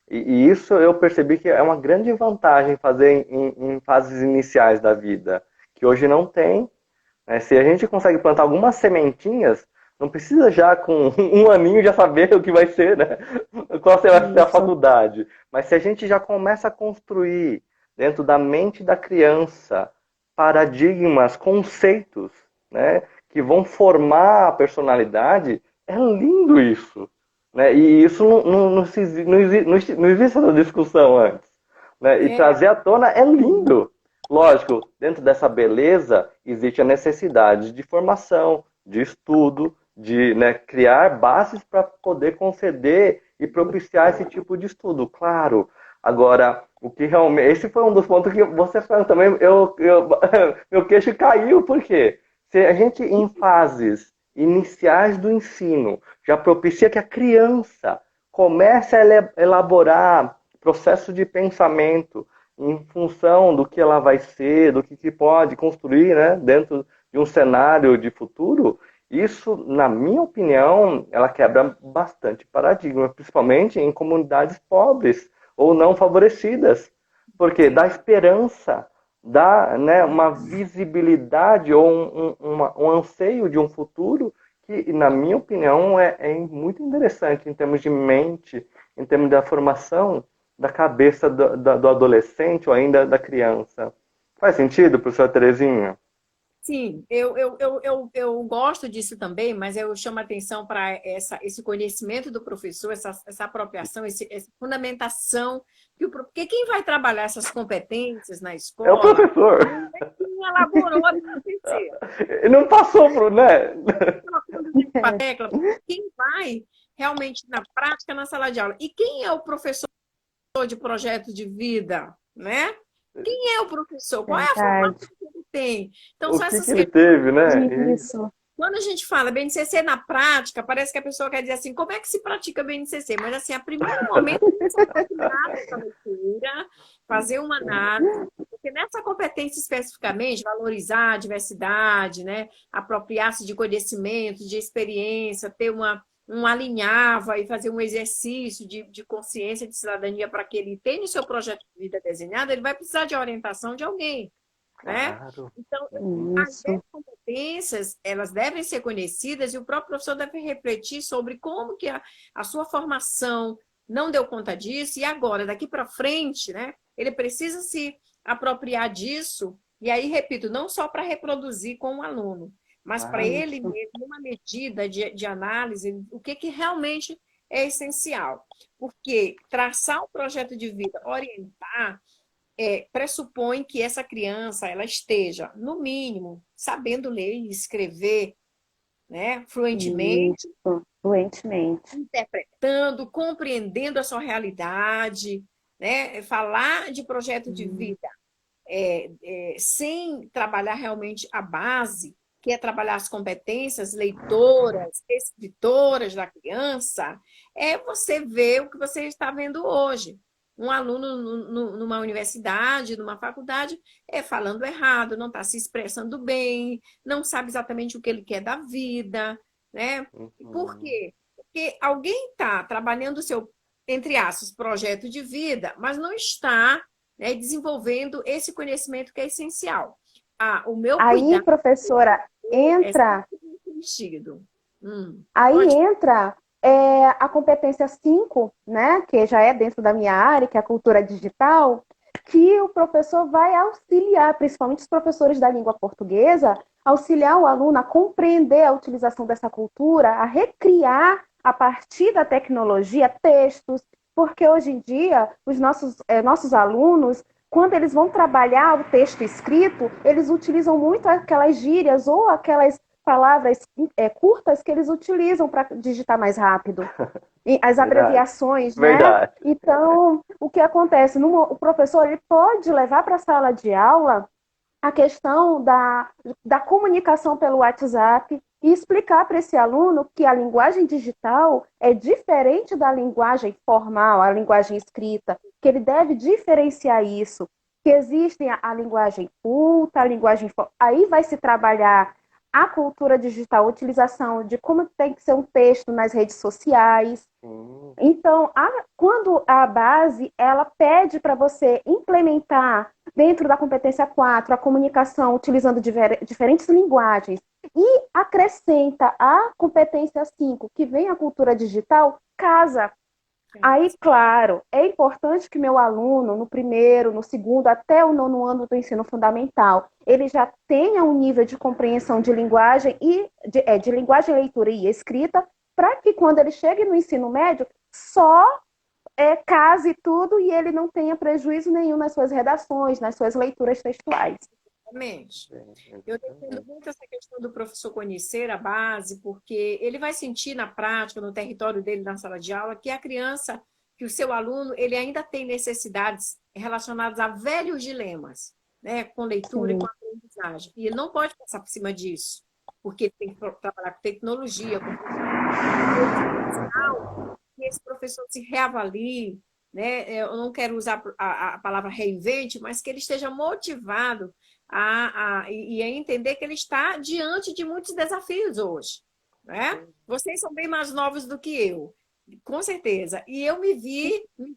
E isso eu percebi que é uma grande vantagem fazer em fases iniciais da vida, que hoje não tem, né? Se a gente consegue plantar algumas sementinhas, não precisa já com um aninho já saber o que vai ser, né? Qual vai ser a Isso. faculdade. Mas se a gente já começa a construir dentro da mente da criança paradigmas, conceitos, né, que vão formar a personalidade, é lindo isso. Né? E isso não existe essa discussão antes. Né? E é, trazer à tona é lindo. Lógico, dentro dessa beleza existe a necessidade de formação, de estudo, de, né, criar bases para poder conceder e propiciar esse tipo de estudo, claro. Agora, o que realmente. Esse foi um dos pontos que você falou também. Meu queixo caiu, por quê? Se a gente, em fases iniciais do ensino, já propicia que a criança comece a elaborar processo de pensamento em função do que ela vai ser, do que pode construir, né, dentro de um cenário de futuro, isso, na minha opinião, ela quebra bastante paradigma, principalmente em comunidades pobres ou não favorecidas, porque dá esperança, dá, né, uma visibilidade ou um anseio de um futuro que, na minha opinião, é muito interessante em termos de mente, em termos da formação da cabeça do adolescente ou ainda da criança. Faz sentido, professora Terezinha? sim, eu gosto disso também, mas eu chamo a atenção para esse conhecimento do professor, essa apropriação, essa fundamentação. Porque quem vai trabalhar essas competências na É o escola professor. não é quem elaborou a TCC. Ele não passou por, né? Colocando dentro da tecla, porque quem vai realmente na prática na sala de aula. E quem é o professor de projeto de vida, né? Quem é o professor? Qual é a Verdade. formação que ele tem? Então, O são que essas ele questões. teve, né? Isso. Quando a gente fala BNCC na prática, parece que a pessoa quer dizer assim, como é que se pratica BNCC? Mas, assim, a primeiro momento, é se aproximar dessa leitura, fazer uma análise, porque nessa competência especificamente, valorizar a diversidade, né? Apropriar-se de conhecimento, de experiência, ter um alinhava e fazer um exercício de consciência, de cidadania para que ele tenha o seu projeto de vida desenhado, ele vai precisar de orientação de alguém, né? Claro. Então, as Isso. 10 competências, elas devem ser conhecidas e o próprio professor deve refletir sobre como que a sua formação não deu conta disso e agora, daqui para frente, né, ele precisa se apropriar disso, e aí, repito, não só para reproduzir com o aluno, mas para ele mesmo, uma medida de análise, o que realmente é essencial. Porque traçar um projeto de vida, orientar, pressupõe que essa criança ela esteja, no mínimo, sabendo ler e escrever, né, fluentemente, Isso, fluentemente. interpretando, compreendendo a sua realidade, né? Falar de projeto de vida sem trabalhar realmente a base, que é trabalhar as competências leitoras, escritoras da criança, é você ver o que você está vendo hoje. Um aluno numa universidade, numa faculdade, falando errado, não está se expressando bem, não sabe exatamente o que ele quer da vida, né? Por quê? Porque alguém está trabalhando o seu, entre aspas, projeto de vida, mas não está, né, desenvolvendo esse conhecimento que é essencial. O meu Aí, cuidado professora, é entra. sempre sentido. Aí Pode. entra a competência 5, né, que já é dentro da minha área, que é a cultura digital, que o professor vai auxiliar, principalmente os professores da língua portuguesa, auxiliar o aluno a compreender a utilização dessa cultura, a recriar, a partir da tecnologia, textos, porque hoje em dia os nossos alunos, quando eles vão trabalhar o texto escrito, eles utilizam muito aquelas gírias ou aquelas palavras curtas que eles utilizam para digitar mais rápido. E as abreviações, né? Verdade. Então, o que acontece? O professor ele pode levar para a sala de aula a questão da comunicação pelo WhatsApp e explicar para esse aluno que a linguagem digital é diferente da linguagem formal, a linguagem escrita, que ele deve diferenciar isso, que existe a linguagem culta, a linguagem... Aí vai se trabalhar a cultura digital, a utilização de como tem que ser um texto nas redes sociais. Então, quando a base ela pede para você implementar dentro da competência 4 a comunicação utilizando diferentes linguagens e acrescenta a competência 5, que vem a cultura digital, casa. Aí, claro, é importante que meu aluno, no primeiro, no segundo, até o nono ano do ensino fundamental, ele já tenha um nível de compreensão de linguagem e de linguagem, leitura e escrita, para que quando ele chegue no ensino médio, só case tudo e ele não tenha prejuízo nenhum nas suas redações, nas suas leituras textuais. Exatamente. Eu defendo muito essa questão do professor conhecer a base, porque ele vai sentir na prática, no território dele, na sala de aula, que a criança, que o seu aluno, ele ainda tem necessidades relacionadas a velhos dilemas, né? Com leitura e com aprendizagem. E ele não pode passar por cima disso, porque ele tem que trabalhar com tecnologia, com que esse professor se reavalie, né? Eu não quero usar a palavra reinvente, mas que ele esteja motivado e a entender que ele está diante de muitos desafios hoje, né? Vocês são bem mais novos do que eu, com certeza. E eu me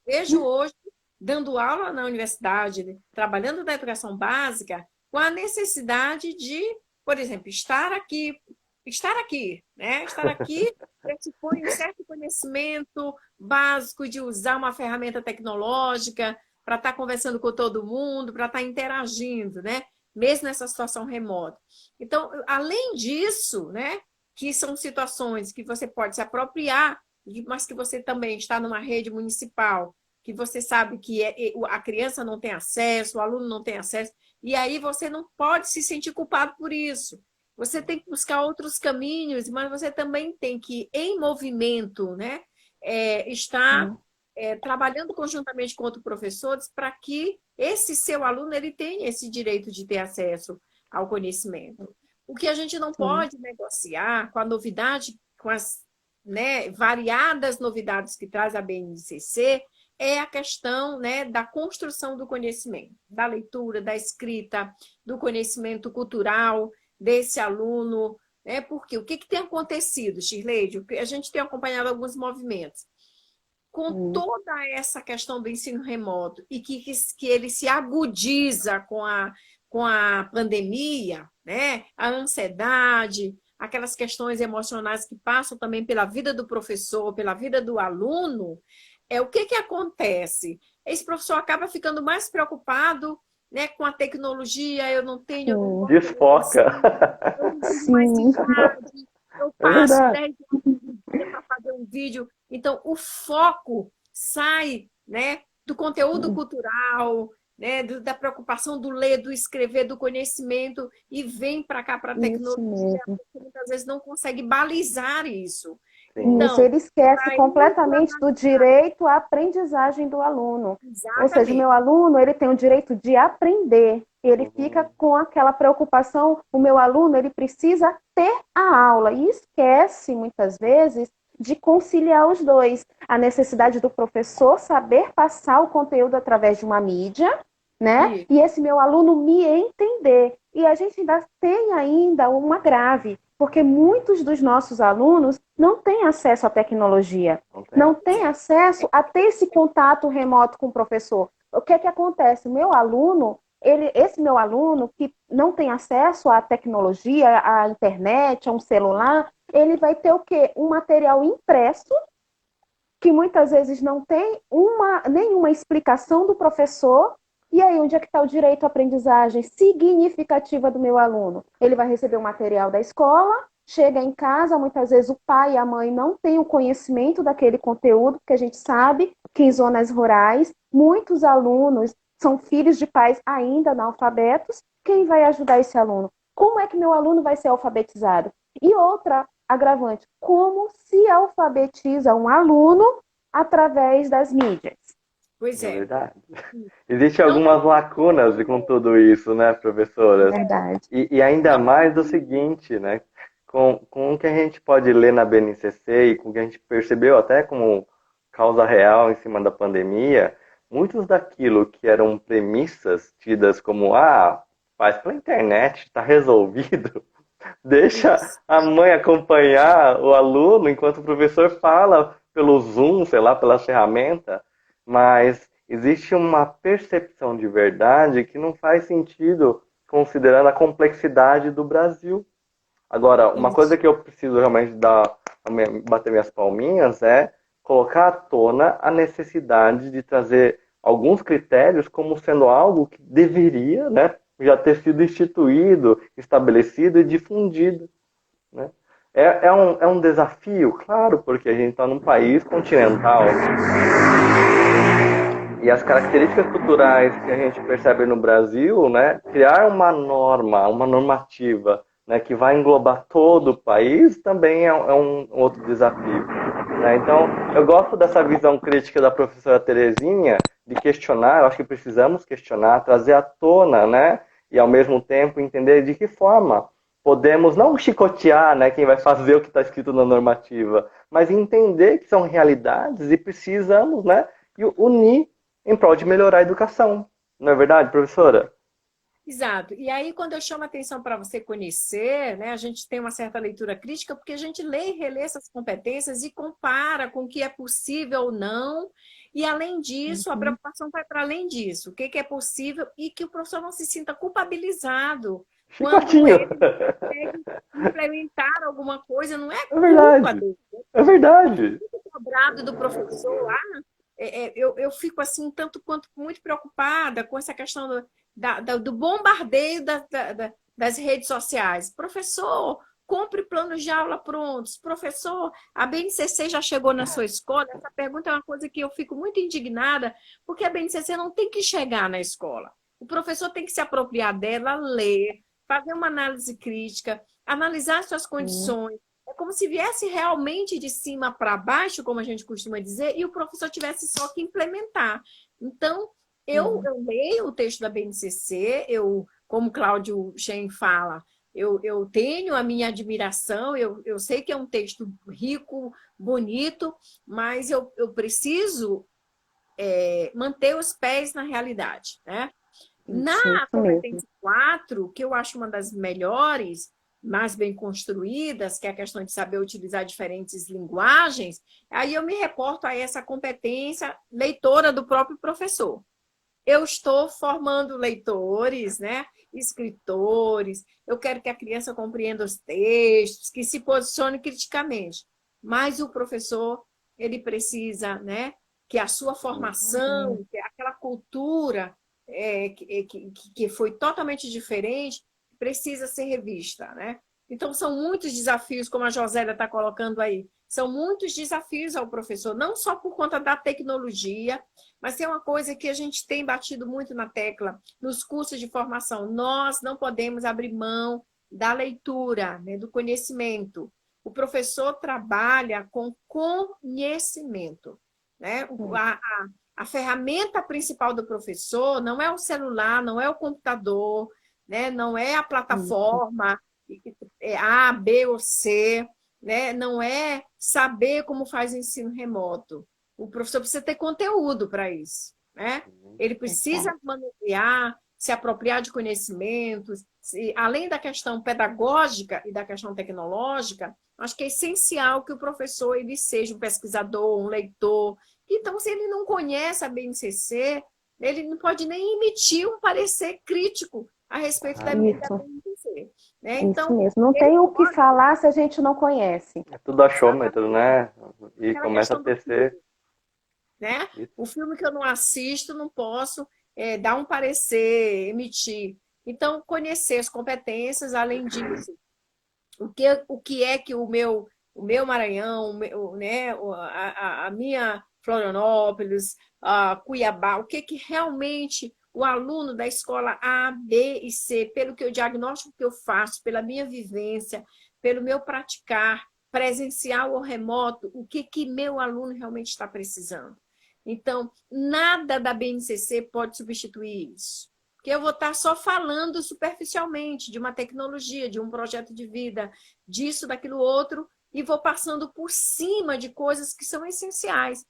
vejo hoje dando aula na universidade, trabalhando na educação básica, com a necessidade de, por exemplo, estar aqui, né? Estar aqui pressupõe um certo conhecimento básico de usar uma ferramenta tecnológica para estar conversando com todo mundo, para estar interagindo, né? Mesmo nessa situação remota. Então, além disso, né, que são situações que você pode se apropriar, mas que você também está numa rede municipal, que você sabe que a criança não tem acesso, o aluno não tem acesso, e aí você não pode se sentir culpado por isso. Você tem que buscar outros caminhos, mas você também tem que, em movimento, né, estar trabalhando conjuntamente com outros professores para que esse seu aluno ele tenha esse direito de ter acesso ao conhecimento. O que a gente não pode negociar com a novidade, com as, né, variadas novidades que traz a BNCC, é a questão, né, da construção do conhecimento, da leitura, da escrita, do conhecimento cultural desse aluno, né? Porque o que tem acontecido, Shirley? A gente tem acompanhado alguns movimentos. Com toda essa questão do ensino remoto e que ele se agudiza com a pandemia, né? A ansiedade, aquelas questões emocionais que passam também pela vida do professor, pela vida do aluno, o que acontece? Esse professor acaba ficando mais preocupado né? Com a tecnologia, eu não tenho, eu não Sim, gosto de Desfoca. eu não tenho mais sim, idade, eu É passo verdade. 10 horas do dia para fazer um vídeo. Então, o foco sai, né, do conteúdo cultural, né, da preocupação do ler, do escrever, do conhecimento, e vem para cá, para a isso tecnologia, mesmo. porque muitas vezes não consegue balizar isso. Isso, Então, ele esquece para isso, completamente do direito à aprendizagem do aluno. Ou seja, o exatamente. meu aluno, ele tem o direito de aprender. Ele fica Uhum. com aquela preocupação, o meu aluno, ele precisa ter a aula e esquece muitas vezes de conciliar os dois. A necessidade do professor saber passar o conteúdo através de uma mídia, né? E, E esse meu aluno me entender. E a gente ainda tem ainda uma grave, porque muitos dos nossos alunos não têm acesso à tecnologia, Não tem. não têm acesso a ter esse contato remoto com o professor. O que é que acontece? O meu aluno, esse meu aluno que não tem acesso à tecnologia, à internet, a um celular, ele vai ter o quê? Um material impresso que muitas vezes não tem nenhuma explicação do professor. E aí, onde é que está o direito à aprendizagem significativa do meu aluno? Ele vai receber o material da escola, chega em casa, muitas vezes o pai e a mãe não têm o conhecimento daquele conteúdo, porque a gente sabe que em zonas rurais, muitos alunos são filhos de pais ainda analfabetos. Quem vai ajudar esse aluno? Como é que meu aluno vai ser alfabetizado? E outra agravante, como se alfabetiza um aluno através das mídias. pois É é. verdade. Existem Não algumas tem lacunas com como. tudo isso, né, professoras? Verdade. E ainda Não, mais o seguinte, né? Com o que a gente pode ler na BNCC e com o que a gente percebeu até como causa real em cima da pandemia, muitos daquilo que eram premissas tidas como, faz pela internet, está resolvido, deixa isso. a mãe acompanhar o aluno enquanto o professor fala pelo Zoom, sei lá, pela ferramenta, mas existe uma percepção de verdade que não faz sentido considerando a complexidade do Brasil. Agora, uma coisa Isso. que eu preciso realmente bater minhas palminhas é colocar à tona a necessidade de trazer alguns critérios como sendo algo que deveria, né, já ter sido instituído, estabelecido e difundido. Né? É um desafio, claro, porque a gente está num país continental e as características culturais que a gente percebe no Brasil, né, criar uma norma, uma normativa, né, que vai englobar todo o país também é um outro desafio. Né? Então, eu gosto dessa visão crítica da professora Terezinha de questionar, eu acho que precisamos questionar, trazer à tona, né, e ao mesmo tempo entender de que forma podemos não chicotear, né, quem vai fazer o que está escrito na normativa, mas entender que são realidades e precisamos, né, unir em prol de melhorar a educação. Não é verdade, professora? Exato. E aí, quando eu chamo a atenção para você conhecer, né, a gente tem uma certa leitura crítica, porque a gente lê e relê essas competências e compara com o que é possível ou não. E, além disso, a Uhum. preocupação vai para além disso. O que é possível e que o professor não se sinta culpabilizado quando Chicotinho. ele consegue implementar alguma coisa, não é É culpa verdade. dele. É verdade. Cobrado do professor, eu fico assim um tanto quanto muito preocupada com essa questão do bombardeio das redes sociais. Professor, compre planos de aula prontos. Professor, a BNCC já chegou na sua escola? Essa pergunta é uma coisa que eu fico muito indignada, porque a BNCC não tem que chegar na escola. O professor tem que se apropriar dela, ler, fazer uma análise crítica, analisar suas Sim. condições. É como se viesse realmente de cima para baixo, como a gente costuma dizer, e o professor tivesse só que implementar. Então, eu leio o texto da BNCC, como Cláudio Shen fala, eu tenho a minha admiração, eu sei que é um texto rico, bonito, mas eu preciso manter os pés na realidade, né? Na Isso mesmo. competência 4, que eu acho uma das melhores, mais bem construídas, que é a questão de saber utilizar diferentes linguagens, aí eu me reporto a essa competência leitora do próprio professor. Eu estou formando leitores, né? Escritores, eu quero que a criança compreenda os textos, que se posicione criticamente. Mas o professor, ele precisa, né, que a sua Uhum. formação, que aquela cultura que foi totalmente diferente, precisa ser revista, né? Então, são muitos desafios, como a Josélia está colocando aí, são muitos desafios ao professor, não só por conta da tecnologia, mas tem uma coisa que a gente tem batido muito na tecla nos cursos de formação. Nós não podemos abrir mão da leitura, né, do conhecimento. O professor trabalha com conhecimento, né? A ferramenta principal do professor não é o celular, não é o computador, né? Não é a plataforma A, B ou C, né? Não é saber como faz o ensino remoto. O professor precisa ter conteúdo para isso, né? Ele precisa manusear, se apropriar de conhecimentos, além da questão pedagógica e da questão tecnológica, acho que é essencial que o professor ele seja um pesquisador, um leitor. Então, se ele não conhece a BNCC, ele não pode nem emitir um parecer crítico a respeito da BNCC. Né? Então, isso mesmo. Não tem o que falar se a gente não conhece. É tudo achômetro, né? E começa a tecer. Né? O filme que eu não assisto, não posso dar um parecer, emitir. Então, conhecer as competências, além disso, o que é que o meu Maranhão, né, a minha Florianópolis, a Cuiabá, o que realmente o aluno da escola A, B e C, pelo que o diagnóstico que eu faço, pela minha vivência, pelo meu praticar, presencial ou remoto, o que meu aluno realmente está precisando. Então, nada da BNCC pode substituir isso. Porque eu vou estar só falando superficialmente de uma tecnologia, de um projeto de vida, disso, daquilo outro, e vou passando por cima de coisas que são essenciais.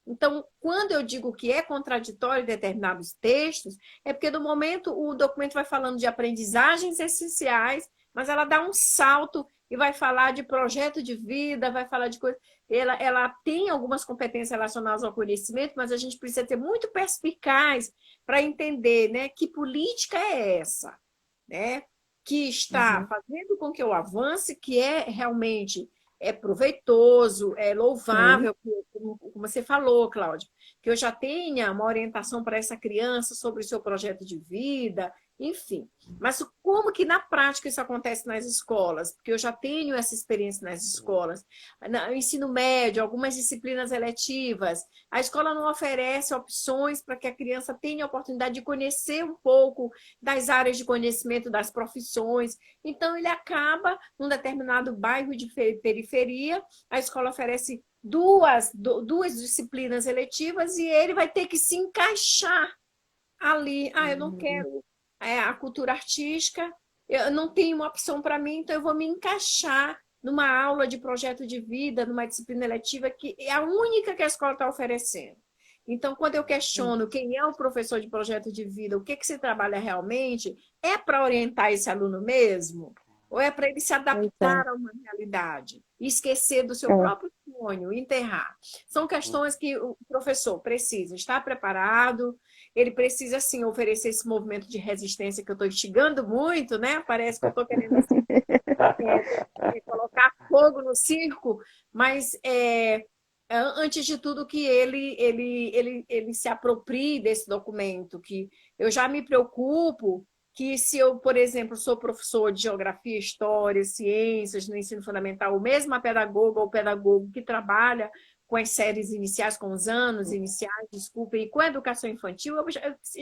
Então, quando eu digo que é contraditório em determinados textos, é porque no momento o documento vai falando de aprendizagens essenciais, mas ela dá um salto e vai falar de projeto de vida, vai falar de coisa. Ela tem algumas competências relacionadas ao conhecimento, mas a gente precisa ter muito perspicaz para entender, né, que política é essa, né, que está fazendo com que eu avance, que realmente proveitoso, é louvável, como você falou, Cláudia, que eu já tenha uma orientação para essa criança sobre o seu projeto de vida, enfim. Mas como que na prática isso acontece nas escolas? Porque eu já tenho essa experiência nas escolas. No ensino médio, algumas disciplinas eletivas, a escola não oferece opções para que a criança tenha a oportunidade de conhecer um pouco das áreas de conhecimento das profissões. Então, ele acaba, num determinado bairro de periferia, a escola oferece duas disciplinas eletivas e ele vai ter que se encaixar ali. Eu não quero a cultura artística, eu não tenho uma opção para mim, então eu vou me encaixar numa aula de projeto de vida, numa disciplina eletiva que é a única que a escola está oferecendo. Então, quando eu questiono quem é o professor de projeto de vida, o que se trabalha realmente, é para orientar esse aluno mesmo? Ou é para ele se adaptar a uma realidade? E esquecer do seu próprio sonho, enterrar? São questões que o professor precisa estar preparado, ele precisa, sim, oferecer esse movimento de resistência que eu estou instigando muito, né? Parece que eu estou querendo assim, colocar fogo no circo, mas antes de tudo que ele se aproprie desse documento, que eu já me preocupo que se eu, por exemplo, sou professor de geografia, história, ciências no ensino fundamental, ou mesmo a pedagoga ou pedagogo que trabalha com as séries iniciais, com os anos iniciais, desculpem, e com a educação infantil, eu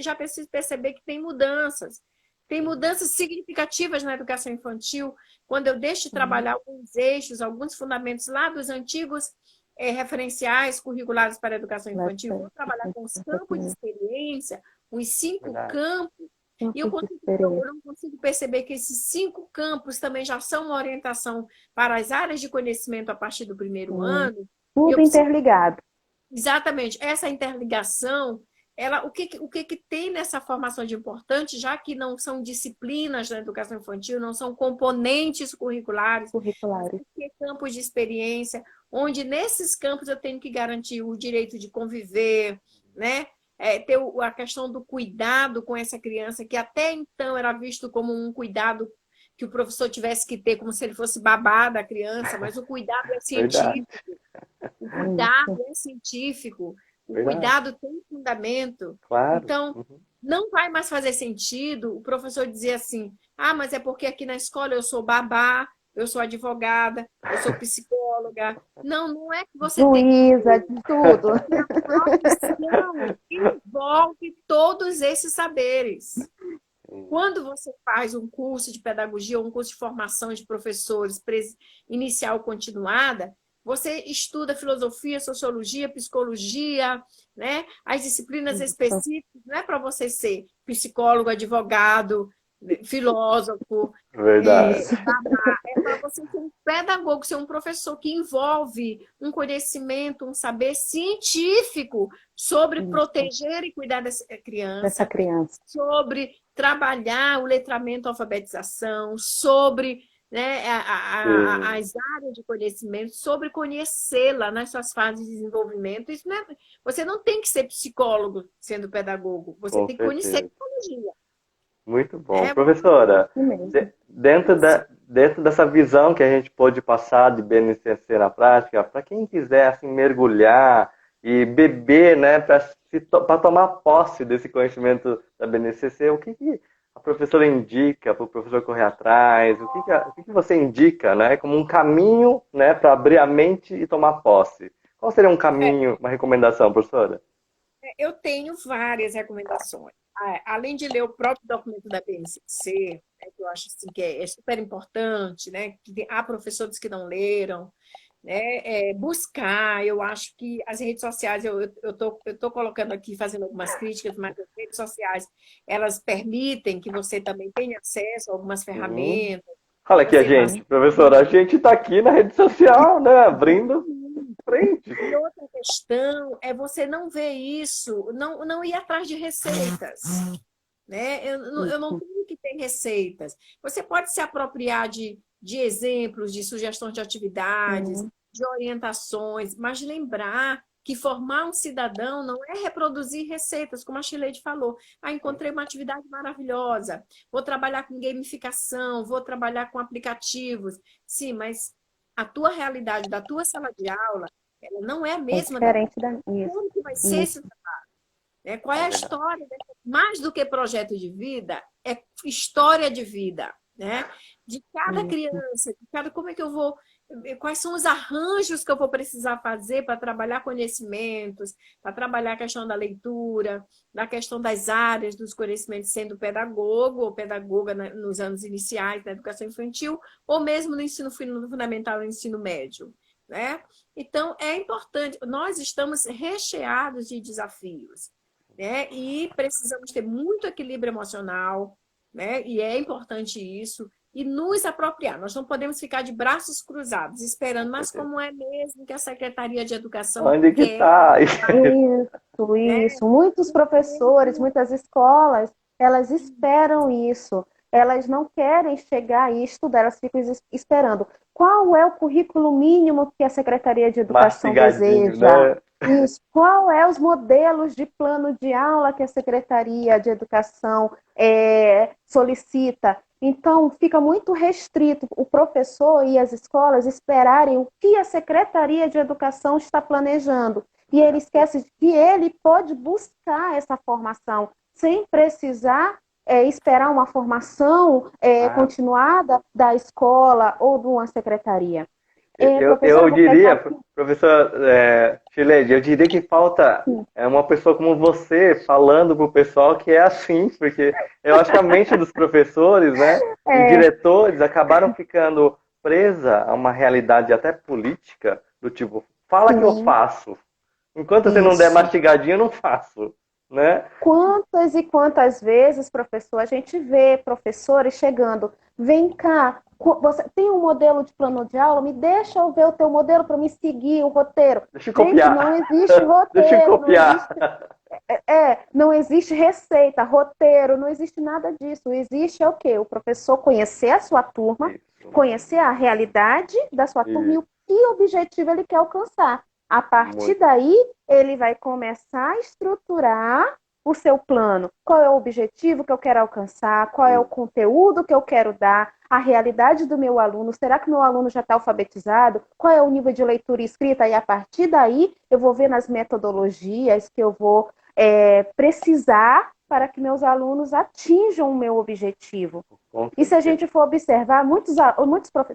já preciso perceber que tem mudanças. Tem mudanças significativas na educação infantil, quando eu deixo de trabalhar alguns eixos, alguns fundamentos lá dos antigos referenciais curriculares para a educação infantil, vou trabalhar com os campos de experiência, os 5 campos, e eu não consigo perceber que esses 5 campos também já são uma orientação para as áreas de conhecimento a partir do primeiro ano. Tudo interligado. Exatamente. Essa interligação, o que tem nessa formação de importante, já que não são disciplinas da educação infantil, não são componentes curriculares, campos de experiência, onde nesses campos eu tenho que garantir o direito de conviver, né? Ter a questão do cuidado com essa criança, que até então era visto como um cuidado que o professor tivesse que ter, como se ele fosse babá da criança, mas o cuidado é científico. O cuidado é científico. O cuidado tem fundamento. Claro. Então, não vai mais fazer sentido o professor dizer assim, ah, mas é porque aqui na escola eu sou babá, eu sou advogada, eu sou psicóloga. Não, não é que você tem que Juíza, ser. de tudo. A profissão envolve todos esses saberes. Quando você faz um curso de pedagogia ou um curso de formação de professores, inicial ou continuada, você estuda filosofia, sociologia, psicologia, né? As disciplinas específicas, não é para você ser psicólogo, advogado, filósofo, Verdade. é para você ser um pedagogo, ser um professor que envolve um conhecimento, um saber científico sobre proteger e cuidar dessa Dessa criança. sobre trabalhar o letramento, a alfabetização, sobre, né, as áreas de conhecimento, sobre conhecê-la nas suas fases de desenvolvimento. Isso não é, você não tem que ser psicólogo sendo pedagogo, você Com tem que conhecer certeza. psicologia. Muito bom. É, Professora, Isso mesmo. dentro dessa visão que a gente pôde passar de BNCC na prática, para quem quiser assim, mergulhar e beber, né, para tomar posse desse conhecimento da BNCC, o que a professora indica para o professor correr atrás? O que você indica, né, como um caminho, né, para abrir a mente e tomar posse? Qual seria um caminho, uma recomendação, professora? eu tenho várias recomendações. Além de ler o próprio documento da BNCC, né, que eu acho assim, que é super importante, né, que há professores que não leram, né, buscar, eu acho que as redes sociais, eu tô colocando aqui, fazendo algumas críticas, mas as redes sociais, elas permitem que você também tenha acesso a algumas Uhum. ferramentas, Fala aqui a você vai. gente, professora, a gente está aqui na rede social, né, abrindo frente. E outra questão é você não ver isso, não ir atrás de receitas. Né? Eu não tenho que ter receitas. Você pode se apropriar de exemplos, de sugestões de atividades, de orientações, mas lembrar que formar um cidadão não é reproduzir receitas, como a Shileide falou. Ah, encontrei uma atividade maravilhosa, vou trabalhar com gamificação, vou trabalhar com aplicativos. Sim, mas a tua realidade da tua sala de aula, ela não é a É mesma da diferente da. como que vai ser esse Isso. né? Qual é É a verdade. história? Mais do que projeto de vida, é história de vida, né? De cada criança, de cada como é que eu vou, quais são os arranjos que eu vou precisar fazer para trabalhar conhecimentos, para trabalhar a questão da leitura, da questão das áreas dos conhecimentos, sendo pedagogo ou pedagoga nos anos iniciais da educação infantil, ou mesmo no ensino fundamental e no ensino médio. Né? Então, é importante, nós estamos recheados de desafios, né? E precisamos ter muito equilíbrio emocional, né? E é importante isso, e nos apropriar. Nós não podemos ficar de braços cruzados, esperando, mas como é mesmo que a Secretaria de Educação Onde que quer, tá? né? Isso. Muitos professores, muitas escolas, elas esperam isso. Elas não querem chegar e estudar, elas ficam esperando. Qual é o currículo mínimo que a Secretaria de Educação Mastigadinho, deseja? né? Isso. Qual é os modelos de plano de aula que a Secretaria de Educação solicita? Então, fica muito restrito o professor e as escolas esperarem o que a Secretaria de Educação está planejando. E ele esquece de que ele pode buscar essa formação sem precisar esperar uma formação continuada da escola ou de uma secretaria. Eu Professora, vou diria, pegar aqui. professor Shileide, eu diria que falta uma pessoa como você falando para o pessoal que é assim, porque eu acho que a mente dos professores, né, e diretores acabaram ficando presa a uma realidade até política, do tipo, fala que eu faço. Enquanto você não der Isso. mastigadinho, eu não faço, né? Quantas e quantas vezes, professor, a gente vê professores chegando, vem cá, você tem um modelo de plano de aula? Me deixa eu ver o teu modelo para me seguir o roteiro. Deixa eu Gente, copiar. não existe roteiro, Deixa eu copiar. não existe receita, roteiro, não existe nada disso. Existe o quê? O professor conhecer a sua turma, Isso. conhecer a realidade da sua turma e o que objetivo ele quer alcançar. A partir daí, ele vai começar a estruturar o seu plano. Qual é o objetivo que eu quero alcançar? Qual é o conteúdo que eu quero dar? A realidade do meu aluno? Será que meu aluno já está alfabetizado? Qual é o nível de leitura e escrita? E a partir daí, eu vou ver nas metodologias que eu vou precisar para que meus alunos atinjam o meu objetivo. Com E se a certeza. gente for observar,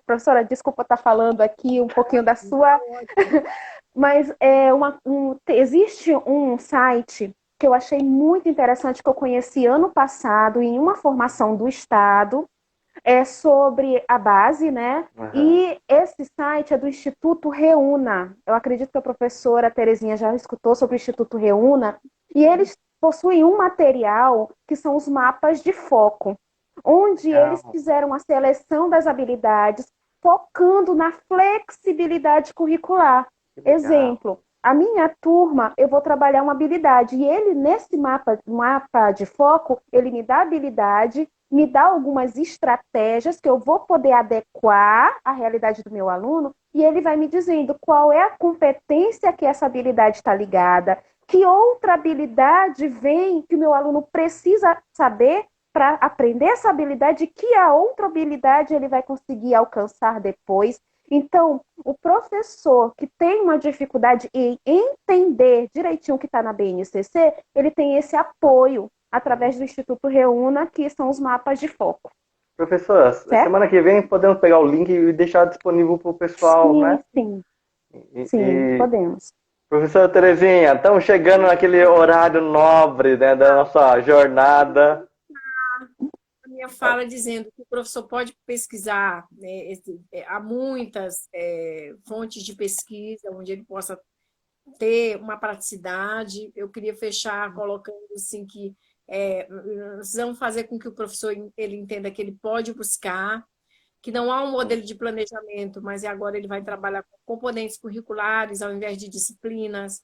professora, desculpa estar falando aqui um pouquinho da sua, mas existe um site que eu achei muito interessante, que eu conheci ano passado em uma formação do Estado, sobre a base, né? Aham. E esse site é do Instituto Reúna. Eu acredito que a professora Terezinha já escutou sobre o Instituto Reúna. E eles possuem um material que são os mapas de foco, onde eles Legal. fizeram a seleção das habilidades, focando na flexibilidade curricular. Que legal. Exemplo, a minha turma, eu vou trabalhar uma habilidade, e ele, nesse mapa de foco, ele me dá habilidade, me dá algumas estratégias que eu vou poder adequar à realidade do meu aluno, e ele vai me dizendo qual é a competência que essa habilidade está ligada, que outra habilidade vem que o meu aluno precisa saber para aprender essa habilidade, que a outra habilidade ele vai conseguir alcançar depois. Então, o professor que tem uma dificuldade em entender direitinho o que está na BNCC, ele tem esse apoio através do Instituto Reúna, que são os mapas de foco. Professora, Certo? semana que vem podemos pegar o link e deixar disponível para o pessoal, Sim, né? sim, Sim, podemos. Professora Terezinha, estamos chegando naquele horário nobre, né, da nossa jornada. A minha fala dizendo que o professor pode pesquisar, né, há muitas fontes de pesquisa onde ele possa ter uma praticidade. Eu queria fechar colocando assim que precisamos fazer com que o professor ele entenda que ele pode buscar, que não há um modelo de planejamento, mas agora ele vai trabalhar com componentes curriculares ao invés de disciplinas.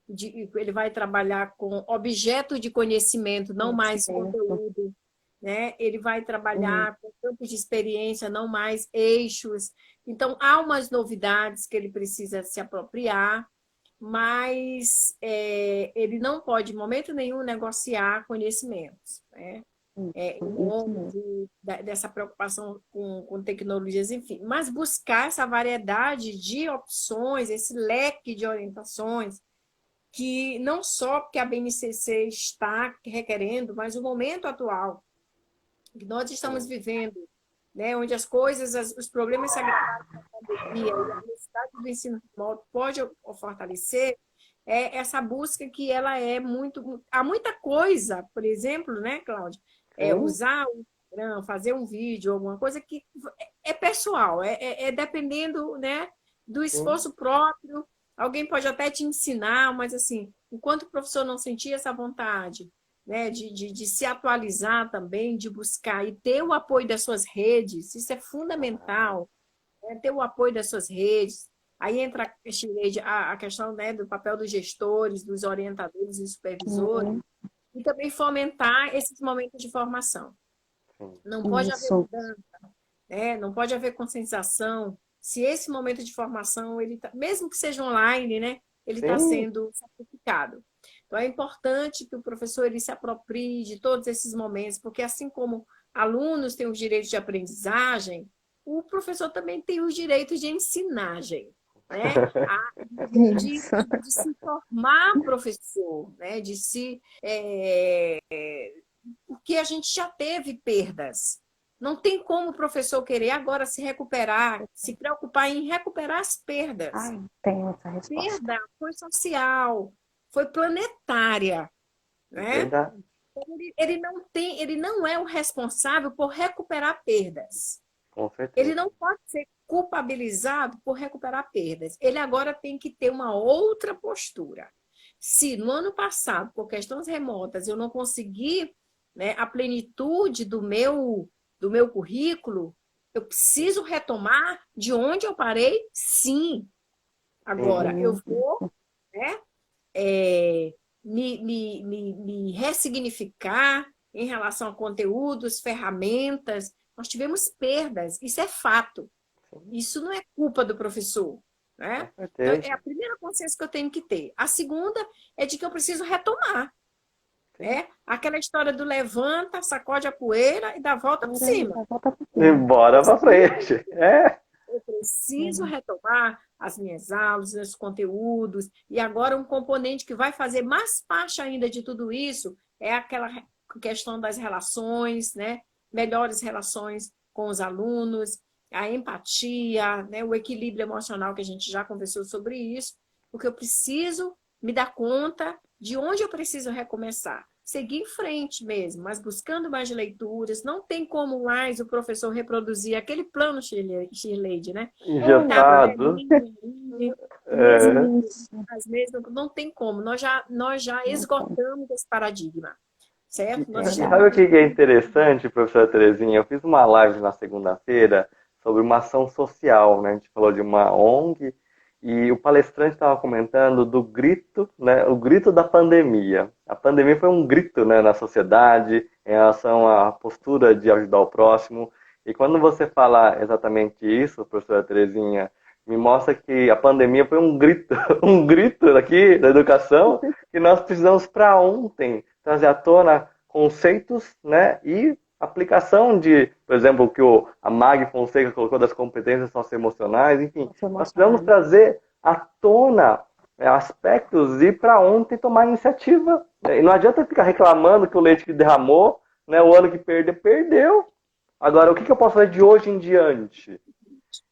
Ele vai trabalhar com objeto de conhecimento, não mais conteúdo, né? Ele vai trabalhar com campos de experiência, não mais eixos. Então, há umas novidades que ele precisa se apropriar, mas ele não pode, em momento nenhum, negociar conhecimentos, né? Em nome dessa preocupação com tecnologias, enfim. Mas buscar essa variedade de opções, esse leque de orientações, que não só porque a BNCC está requerendo, mas o momento atual que nós estamos vivendo, né, onde as coisas, os problemas se agravaram com a pandemia e a necessidade do ensino remoto pode fortalecer, essa busca que ela é muito... Há muita coisa, por exemplo, né, Cláudia? Usar o Instagram, fazer um vídeo, alguma coisa que é pessoal, dependendo, né, do esforço próprio. Alguém pode até te ensinar, mas assim, enquanto o professor não sentir essa vontade, né, de se atualizar também, de buscar e ter o apoio das suas redes, isso é fundamental, né, ter o apoio das suas redes. Aí entra a questão, né, do papel dos gestores, dos orientadores e supervisores, e também fomentar esses momentos de formação. Não pode haver mudança, né, não pode haver conscientização, se esse momento de formação, mesmo que seja online, né, ele está sendo sacrificado. Então, é importante que o professor ele se aproprie de todos esses momentos, porque assim como alunos têm os direitos de aprendizagem, o professor também tem os direitos de ensinagem, né? De se formar professor, né? Porque a gente já teve perdas. Não tem como o professor querer agora se recuperar, se preocupar em recuperar as perdas. Tenho essa resposta. Perda foi social, foi planetária, né? Verdade. Ele não é o responsável por recuperar perdas. Com certeza. Ele não pode ser culpabilizado por recuperar perdas. Ele agora tem que ter uma outra postura. Se no ano passado, por questões remotas, eu não consegui, né, a plenitude do meu currículo, eu preciso retomar de onde eu parei? Sim. Agora, eu vou, né, me ressignificar em relação a conteúdos, ferramentas. Nós tivemos perdas, isso é fato. Isso não é culpa do professor, né? Então, é a primeira consciência que eu tenho que ter. A segunda é de que eu preciso retomar. Né? Aquela história do levanta, sacode a poeira e dá a volta por cima. E bora pra frente. Eu preciso retomar as minhas aulas, os conteúdos, e agora um componente que vai fazer mais parte ainda de tudo isso é aquela questão das relações, né? Melhores relações com os alunos, a empatia, né? O equilíbrio emocional, que a gente já conversou sobre isso, porque eu preciso me dar conta de onde eu preciso recomeçar. Seguir em frente mesmo, mas buscando mais leituras. Não tem como mais o professor reproduzir aquele plano Shirley, né? Engessado. Não tem como. Nós já esgotamos esse paradigma, certo? Sabe o que é interessante, professora Terezinha? Eu fiz uma live na segunda-feira sobre uma ação social, né? A gente falou de uma ONG e o palestrante estava comentando do grito, né? O grito da pandemia. A pandemia foi um grito, né, na sociedade em relação à postura de ajudar o próximo. E quando você fala exatamente isso, professora Terezinha, me mostra que a pandemia foi um grito, um grito aqui da educação que nós precisamos para ontem trazer à tona conceitos, né, e aplicação de, por exemplo, o que a Mag Fonseca colocou das competências socioemocionais, enfim, nós precisamos trazer à tona aspectos e para ontem tomar iniciativa. E não adianta ficar reclamando que o leite que derramou, né, o ano que perdeu, perdeu. Agora, o que eu posso fazer de hoje em diante?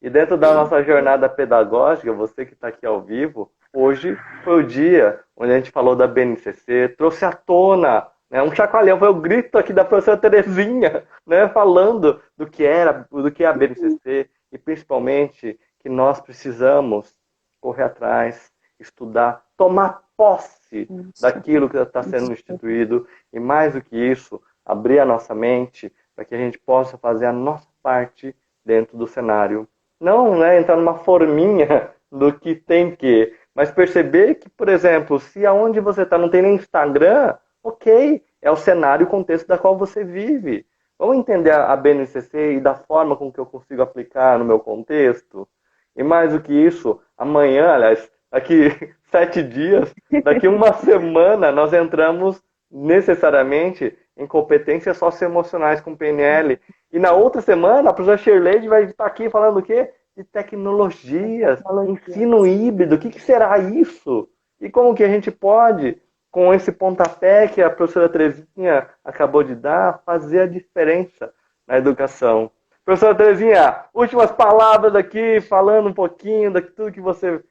E dentro da nossa jornada pedagógica, você que está aqui ao vivo, hoje foi o dia onde a gente falou da BNCC, trouxe à tona, né, um chacoalhão, foi o grito aqui da professora Terezinha, né, falando do que é a BNCC e principalmente que nós precisamos correr atrás, estudar, tomar posse daquilo que está sendo instituído e mais do que isso, abrir a nossa mente para que a gente possa fazer a nossa parte dentro do cenário. Não, né, entrar numa forminha do que tem que, mas perceber que, por exemplo, se aonde você está não tem nem Instagram, ok, é o cenário e o contexto da qual você vive. Vamos entender a BNCC e da forma com que eu consigo aplicar no meu contexto? E mais do que isso, amanhã, aliás, daqui 7 dias, daqui uma semana, nós entramos necessariamente em competências socioemocionais com PNL. E na outra semana, a professora Shirley vai estar aqui falando o quê? De tecnologias, ensino híbrido. O que será isso? E como que a gente pode, com esse pontapé que a professora Terezinha acabou de dar, fazer a diferença na educação? Professora Terezinha, últimas palavras aqui, falando um pouquinho de tudo que você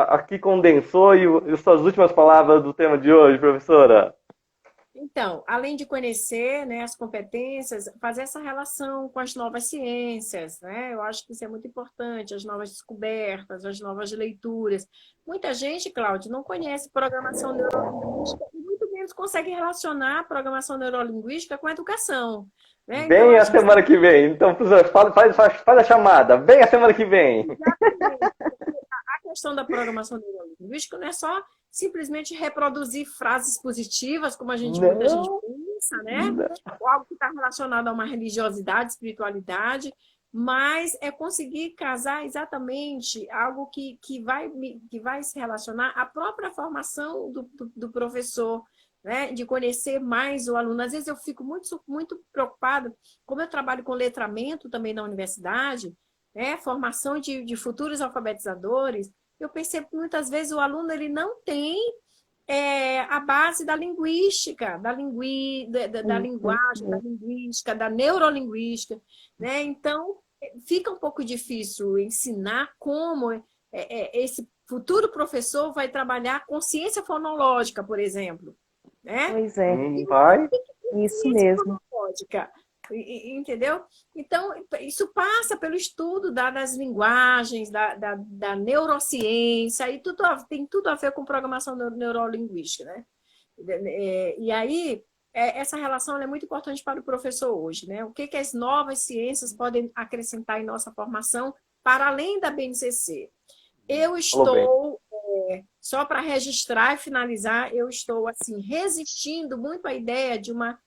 aqui condensou e suas últimas palavras do tema de hoje, professora. Então, além de conhecer, né, as competências, fazer essa relação com as novas ciências, né? Eu acho que isso é muito importante, as novas descobertas, as novas leituras. Muita gente, Cláudio, não conhece programação neurolinguística e muito menos consegue relacionar a programação neurolinguística com a educação. Né? Vem então, a semana que vem. Então, professor, faz a chamada. Vem a semana que vem. Exatamente. A questão da programação neurolinguística não é só simplesmente reproduzir frases positivas, como muita gente pensa, né? Ou algo que está relacionado a uma religiosidade, espiritualidade, mas é conseguir casar exatamente algo que vai se relacionar à própria formação do professor, né? De conhecer mais o aluno. Às vezes eu fico muito preocupada, como eu trabalho com letramento também na universidade, né? Formação de futuros alfabetizadores, eu percebo que muitas vezes o aluno ele não tem a base da linguística, da linguagem, da linguística, da neurolinguística, né? Então, fica um pouco difícil ensinar como esse futuro professor vai trabalhar consciência fonológica, por exemplo. Né? Pois é. Vai. Isso mesmo. Entendeu? Então, isso passa pelo estudo das linguagens, da neurociência, e tem tudo a ver com programação neurolinguística, né? E aí, essa relação é muito importante para o professor hoje, né? O que as novas ciências podem acrescentar em nossa formação para além da BNCC? Eu estou, só para registrar e finalizar, eu estou assim, resistindo muito à ideia de uma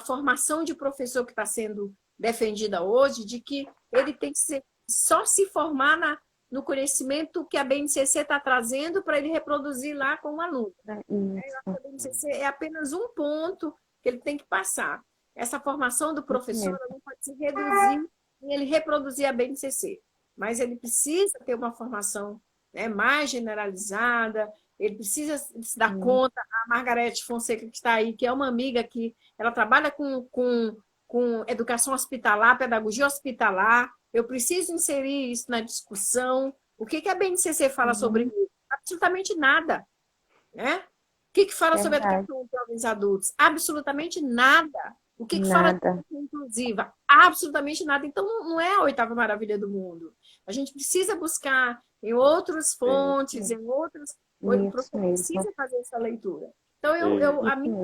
formação de professor que está sendo defendida hoje, de que ele tem que só se formar no conhecimento que a BNCC está trazendo para ele reproduzir lá com o aluno. A BNCC é apenas um ponto que ele tem que passar. Essa formação do professor não pode se reduzir em ele reproduzir a BNCC, mas ele precisa ter uma formação, né, mais generalizada, ele precisa se dar conta. A Margarete Fonseca, que está aí, que é uma amiga que ela trabalha com educação hospitalar, pedagogia hospitalar. Eu preciso inserir isso na discussão. O que que a BNCC fala sobre isso? Absolutamente nada, né? O que que fala sobre a Verdade. educação para os adultos? Absolutamente nada. O que que fala de Nada. educação inclusiva? Absolutamente nada. Então, não é a oitava maravilha do mundo. A gente precisa buscar em outras Sim, fontes, em outros... O Isso professor mesmo. precisa fazer essa leitura. Então, sim. Isso mesmo.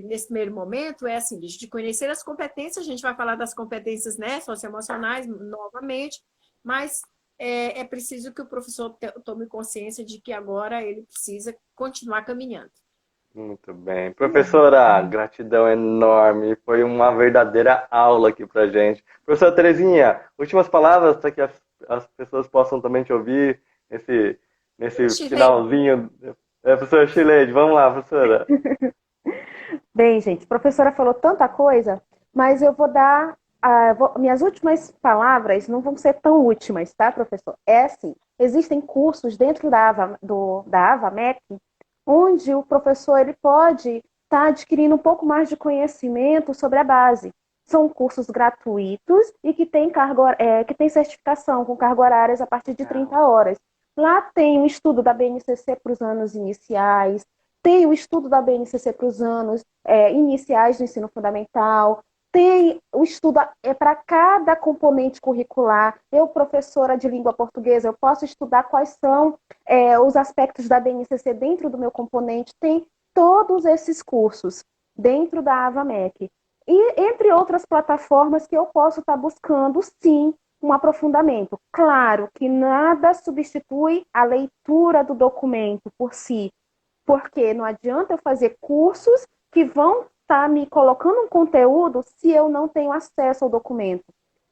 nesse primeiro momento é assim, de conhecer as competências, a gente vai falar das competências, né, socioemocionais novamente, mas é preciso que o professor tome consciência de que agora ele precisa continuar caminhando. Muito bem. Professora, gratidão enorme. Foi uma verdadeira aula aqui pra gente. Professora Terezinha, últimas palavras para que as pessoas possam também te ouvir nesse Shirley, finalzinho. Professora Chileide, vamos lá, professora. Bem, gente, a professora falou tanta coisa, mas eu vou dar. Minhas últimas palavras não vão ser tão últimas, tá, professor? É assim: existem cursos dentro da AvaMec, onde o professor ele pode estar adquirindo um pouco mais de conhecimento sobre a base. São cursos gratuitos e que tem certificação com carga horárias a partir de 30 horas. Lá tem um estudo da BNCC para os anos iniciais, tem o estudo da BNCC para os anos iniciais do ensino fundamental, tem o estudo para cada componente curricular. Eu, professora de língua portuguesa, eu posso estudar quais são os aspectos da BNCC dentro do meu componente. Tem todos esses cursos dentro da AvaMec. E entre outras plataformas que eu posso estar buscando, sim, um aprofundamento. Claro que nada substitui a leitura do documento por si, porque não adianta eu fazer cursos que vão estar me colocando um conteúdo se eu não tenho acesso ao documento.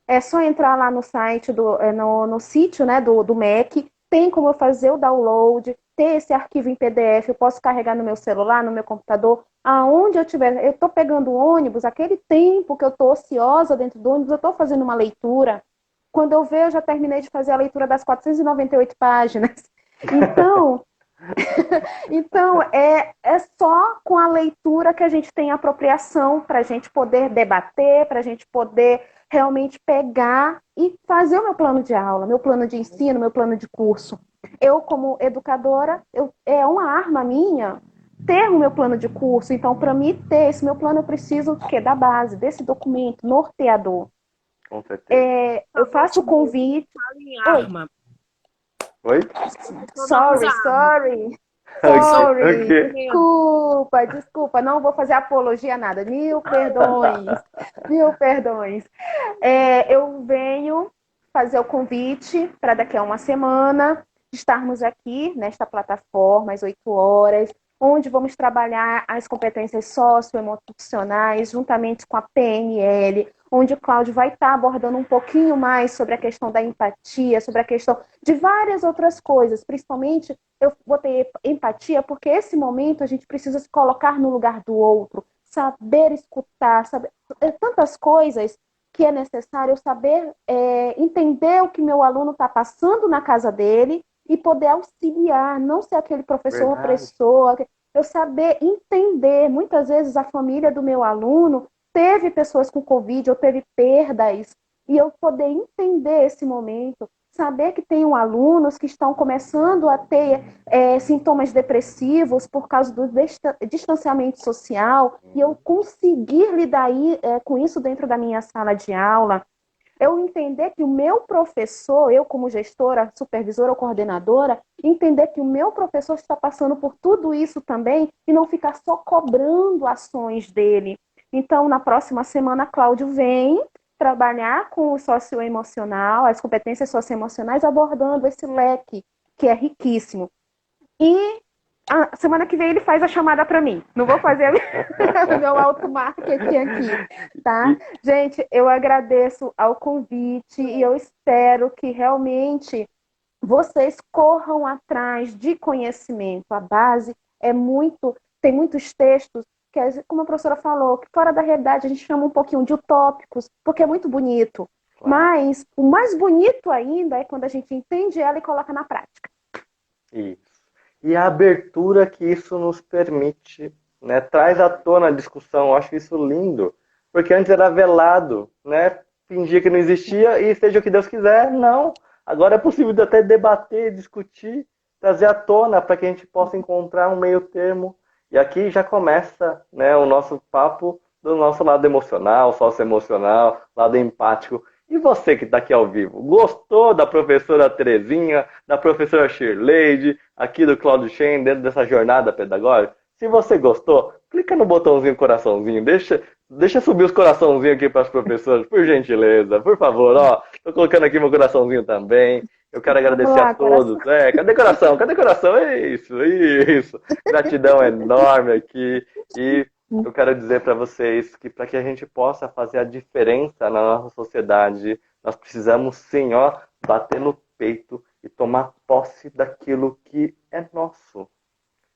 É só entrar lá no site, no sítio, né, do MEC, tem como eu fazer o download, ter esse arquivo em PDF, eu posso carregar no meu celular, no meu computador, aonde eu estiver. Eu estou pegando o ônibus, aquele tempo que eu estou ociosa dentro do ônibus, eu estou fazendo uma leitura. Quando eu ver, eu já terminei de fazer a leitura das 498 páginas. Então, é só com a leitura que a gente tem apropriação para a gente poder debater, para a gente poder realmente pegar e fazer o meu plano de aula, meu plano de ensino, meu plano de curso. Eu, como educadora, é uma arma minha ter o meu plano de curso. Então, para mim ter esse meu plano, eu preciso da base, desse documento norteador. Com certeza. Eu faço o convite. Fala em Oi, arma. Oi? Toda sorry. Ok. Desculpa, não vou fazer apologia a nada. Mil perdões. Eu venho fazer o convite para daqui a uma semana estarmos aqui nesta plataforma às 8 horas, onde vamos trabalhar as competências socioemocionais juntamente com a PNL, onde o Cláudio vai estar abordando um pouquinho mais sobre a questão da empatia, sobre a questão de várias outras coisas, principalmente eu vou ter empatia, porque esse momento a gente precisa se colocar no lugar do outro, saber escutar, saber tantas coisas que é necessário eu saber entender o que meu aluno está passando na casa dele e poder auxiliar, não ser aquele professor opressor, eu saber entender. Muitas vezes a família do meu aluno teve pessoas com Covid ou teve perdas, e eu poder entender esse momento, saber que tem alunos que estão começando a ter sintomas depressivos por causa do distanciamento social, e eu conseguir lidar com isso dentro da minha sala de aula. Eu entender que o meu professor, eu como gestora, supervisora ou coordenadora, entender que o meu professor está passando por tudo isso também e não ficar só cobrando ações dele. Então, na próxima semana, Cláudio vem trabalhar com o socioemocional, as competências socioemocionais, abordando esse leque que é riquíssimo. E a semana que vem ele faz a chamada para mim. Não vou fazer o meu auto-marketing aqui, tá? Gente, eu agradeço ao convite e eu espero que realmente vocês corram atrás de conhecimento. A base tem muitos textos que, como a professora falou, que fora da realidade a gente chama um pouquinho de utópicos, porque é muito bonito. Claro. Mas o mais bonito ainda é quando a gente entende ela e coloca na prática. Isso. e a abertura que isso nos permite, né? Traz à tona a discussão, eu acho isso lindo, porque antes era velado, né? Fingia que não existia e seja o que Deus quiser, não. Agora é possível até debater, discutir, trazer à tona para que a gente possa encontrar um meio termo. E aqui já começa, né, o nosso papo do nosso lado emocional, socioemocional, lado empático. E você que está aqui ao vivo, gostou da professora Terezinha, da professora Shirley, aqui do Claudio Shen, dentro dessa jornada pedagógica? Se você gostou, clica no botãozinho coraçãozinho, deixa subir os coraçãozinhos aqui para as professoras, por gentileza, por favor, ó. Tô colocando aqui meu coraçãozinho também. Eu quero Vamos agradecer a lá, coração. todos. Cadê coração? Cadê coração? Isso, isso. Gratidão enorme aqui. E eu quero dizer para vocês que para que a gente possa fazer a diferença na nossa sociedade, nós precisamos sim, ó, bater no peito e tomar posse daquilo que é nosso.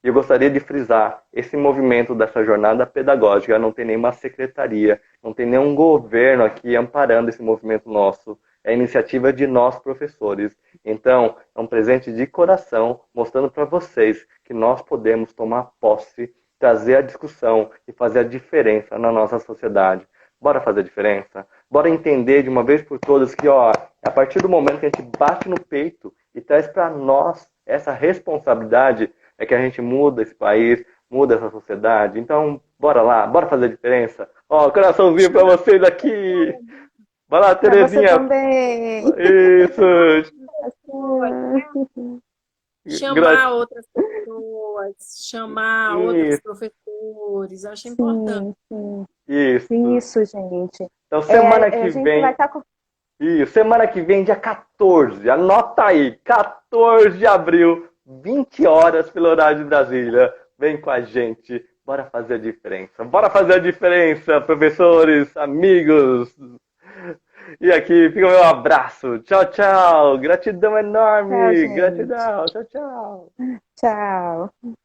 E eu gostaria de frisar, esse movimento dessa jornada pedagógica não tem nenhuma secretaria, não tem nenhum governo aqui amparando esse movimento nosso. É a iniciativa de nós, professores. Então, é um presente de coração, mostrando para vocês que nós podemos tomar posse, trazer a discussão e fazer a diferença na nossa sociedade. Bora fazer a diferença? Bora entender de uma vez por todas que, ó, a partir do momento que a gente bate no peito e traz para nós essa responsabilidade, é que a gente muda esse país, muda essa sociedade. Então, bora lá, bora fazer a diferença. Ó, coraçãozinho para vocês aqui. Vai lá, Para você Terezinha. também. Isso. Chamar outras pessoas, chamar outros professores, eu acho importante. Isso. Isso, gente. Então, semana que A gente vem. vai estar com... Isso, semana que vem, dia 14. Anota aí, 14 de abril, 20 horas pelo horário de Brasília. Vem com a gente. Bora fazer a diferença. Bora fazer a diferença, professores, amigos. E aqui fica o meu abraço. Tchau, tchau. Gratidão enorme. Tchau, gente. Gratidão. Tchau, tchau. Tchau.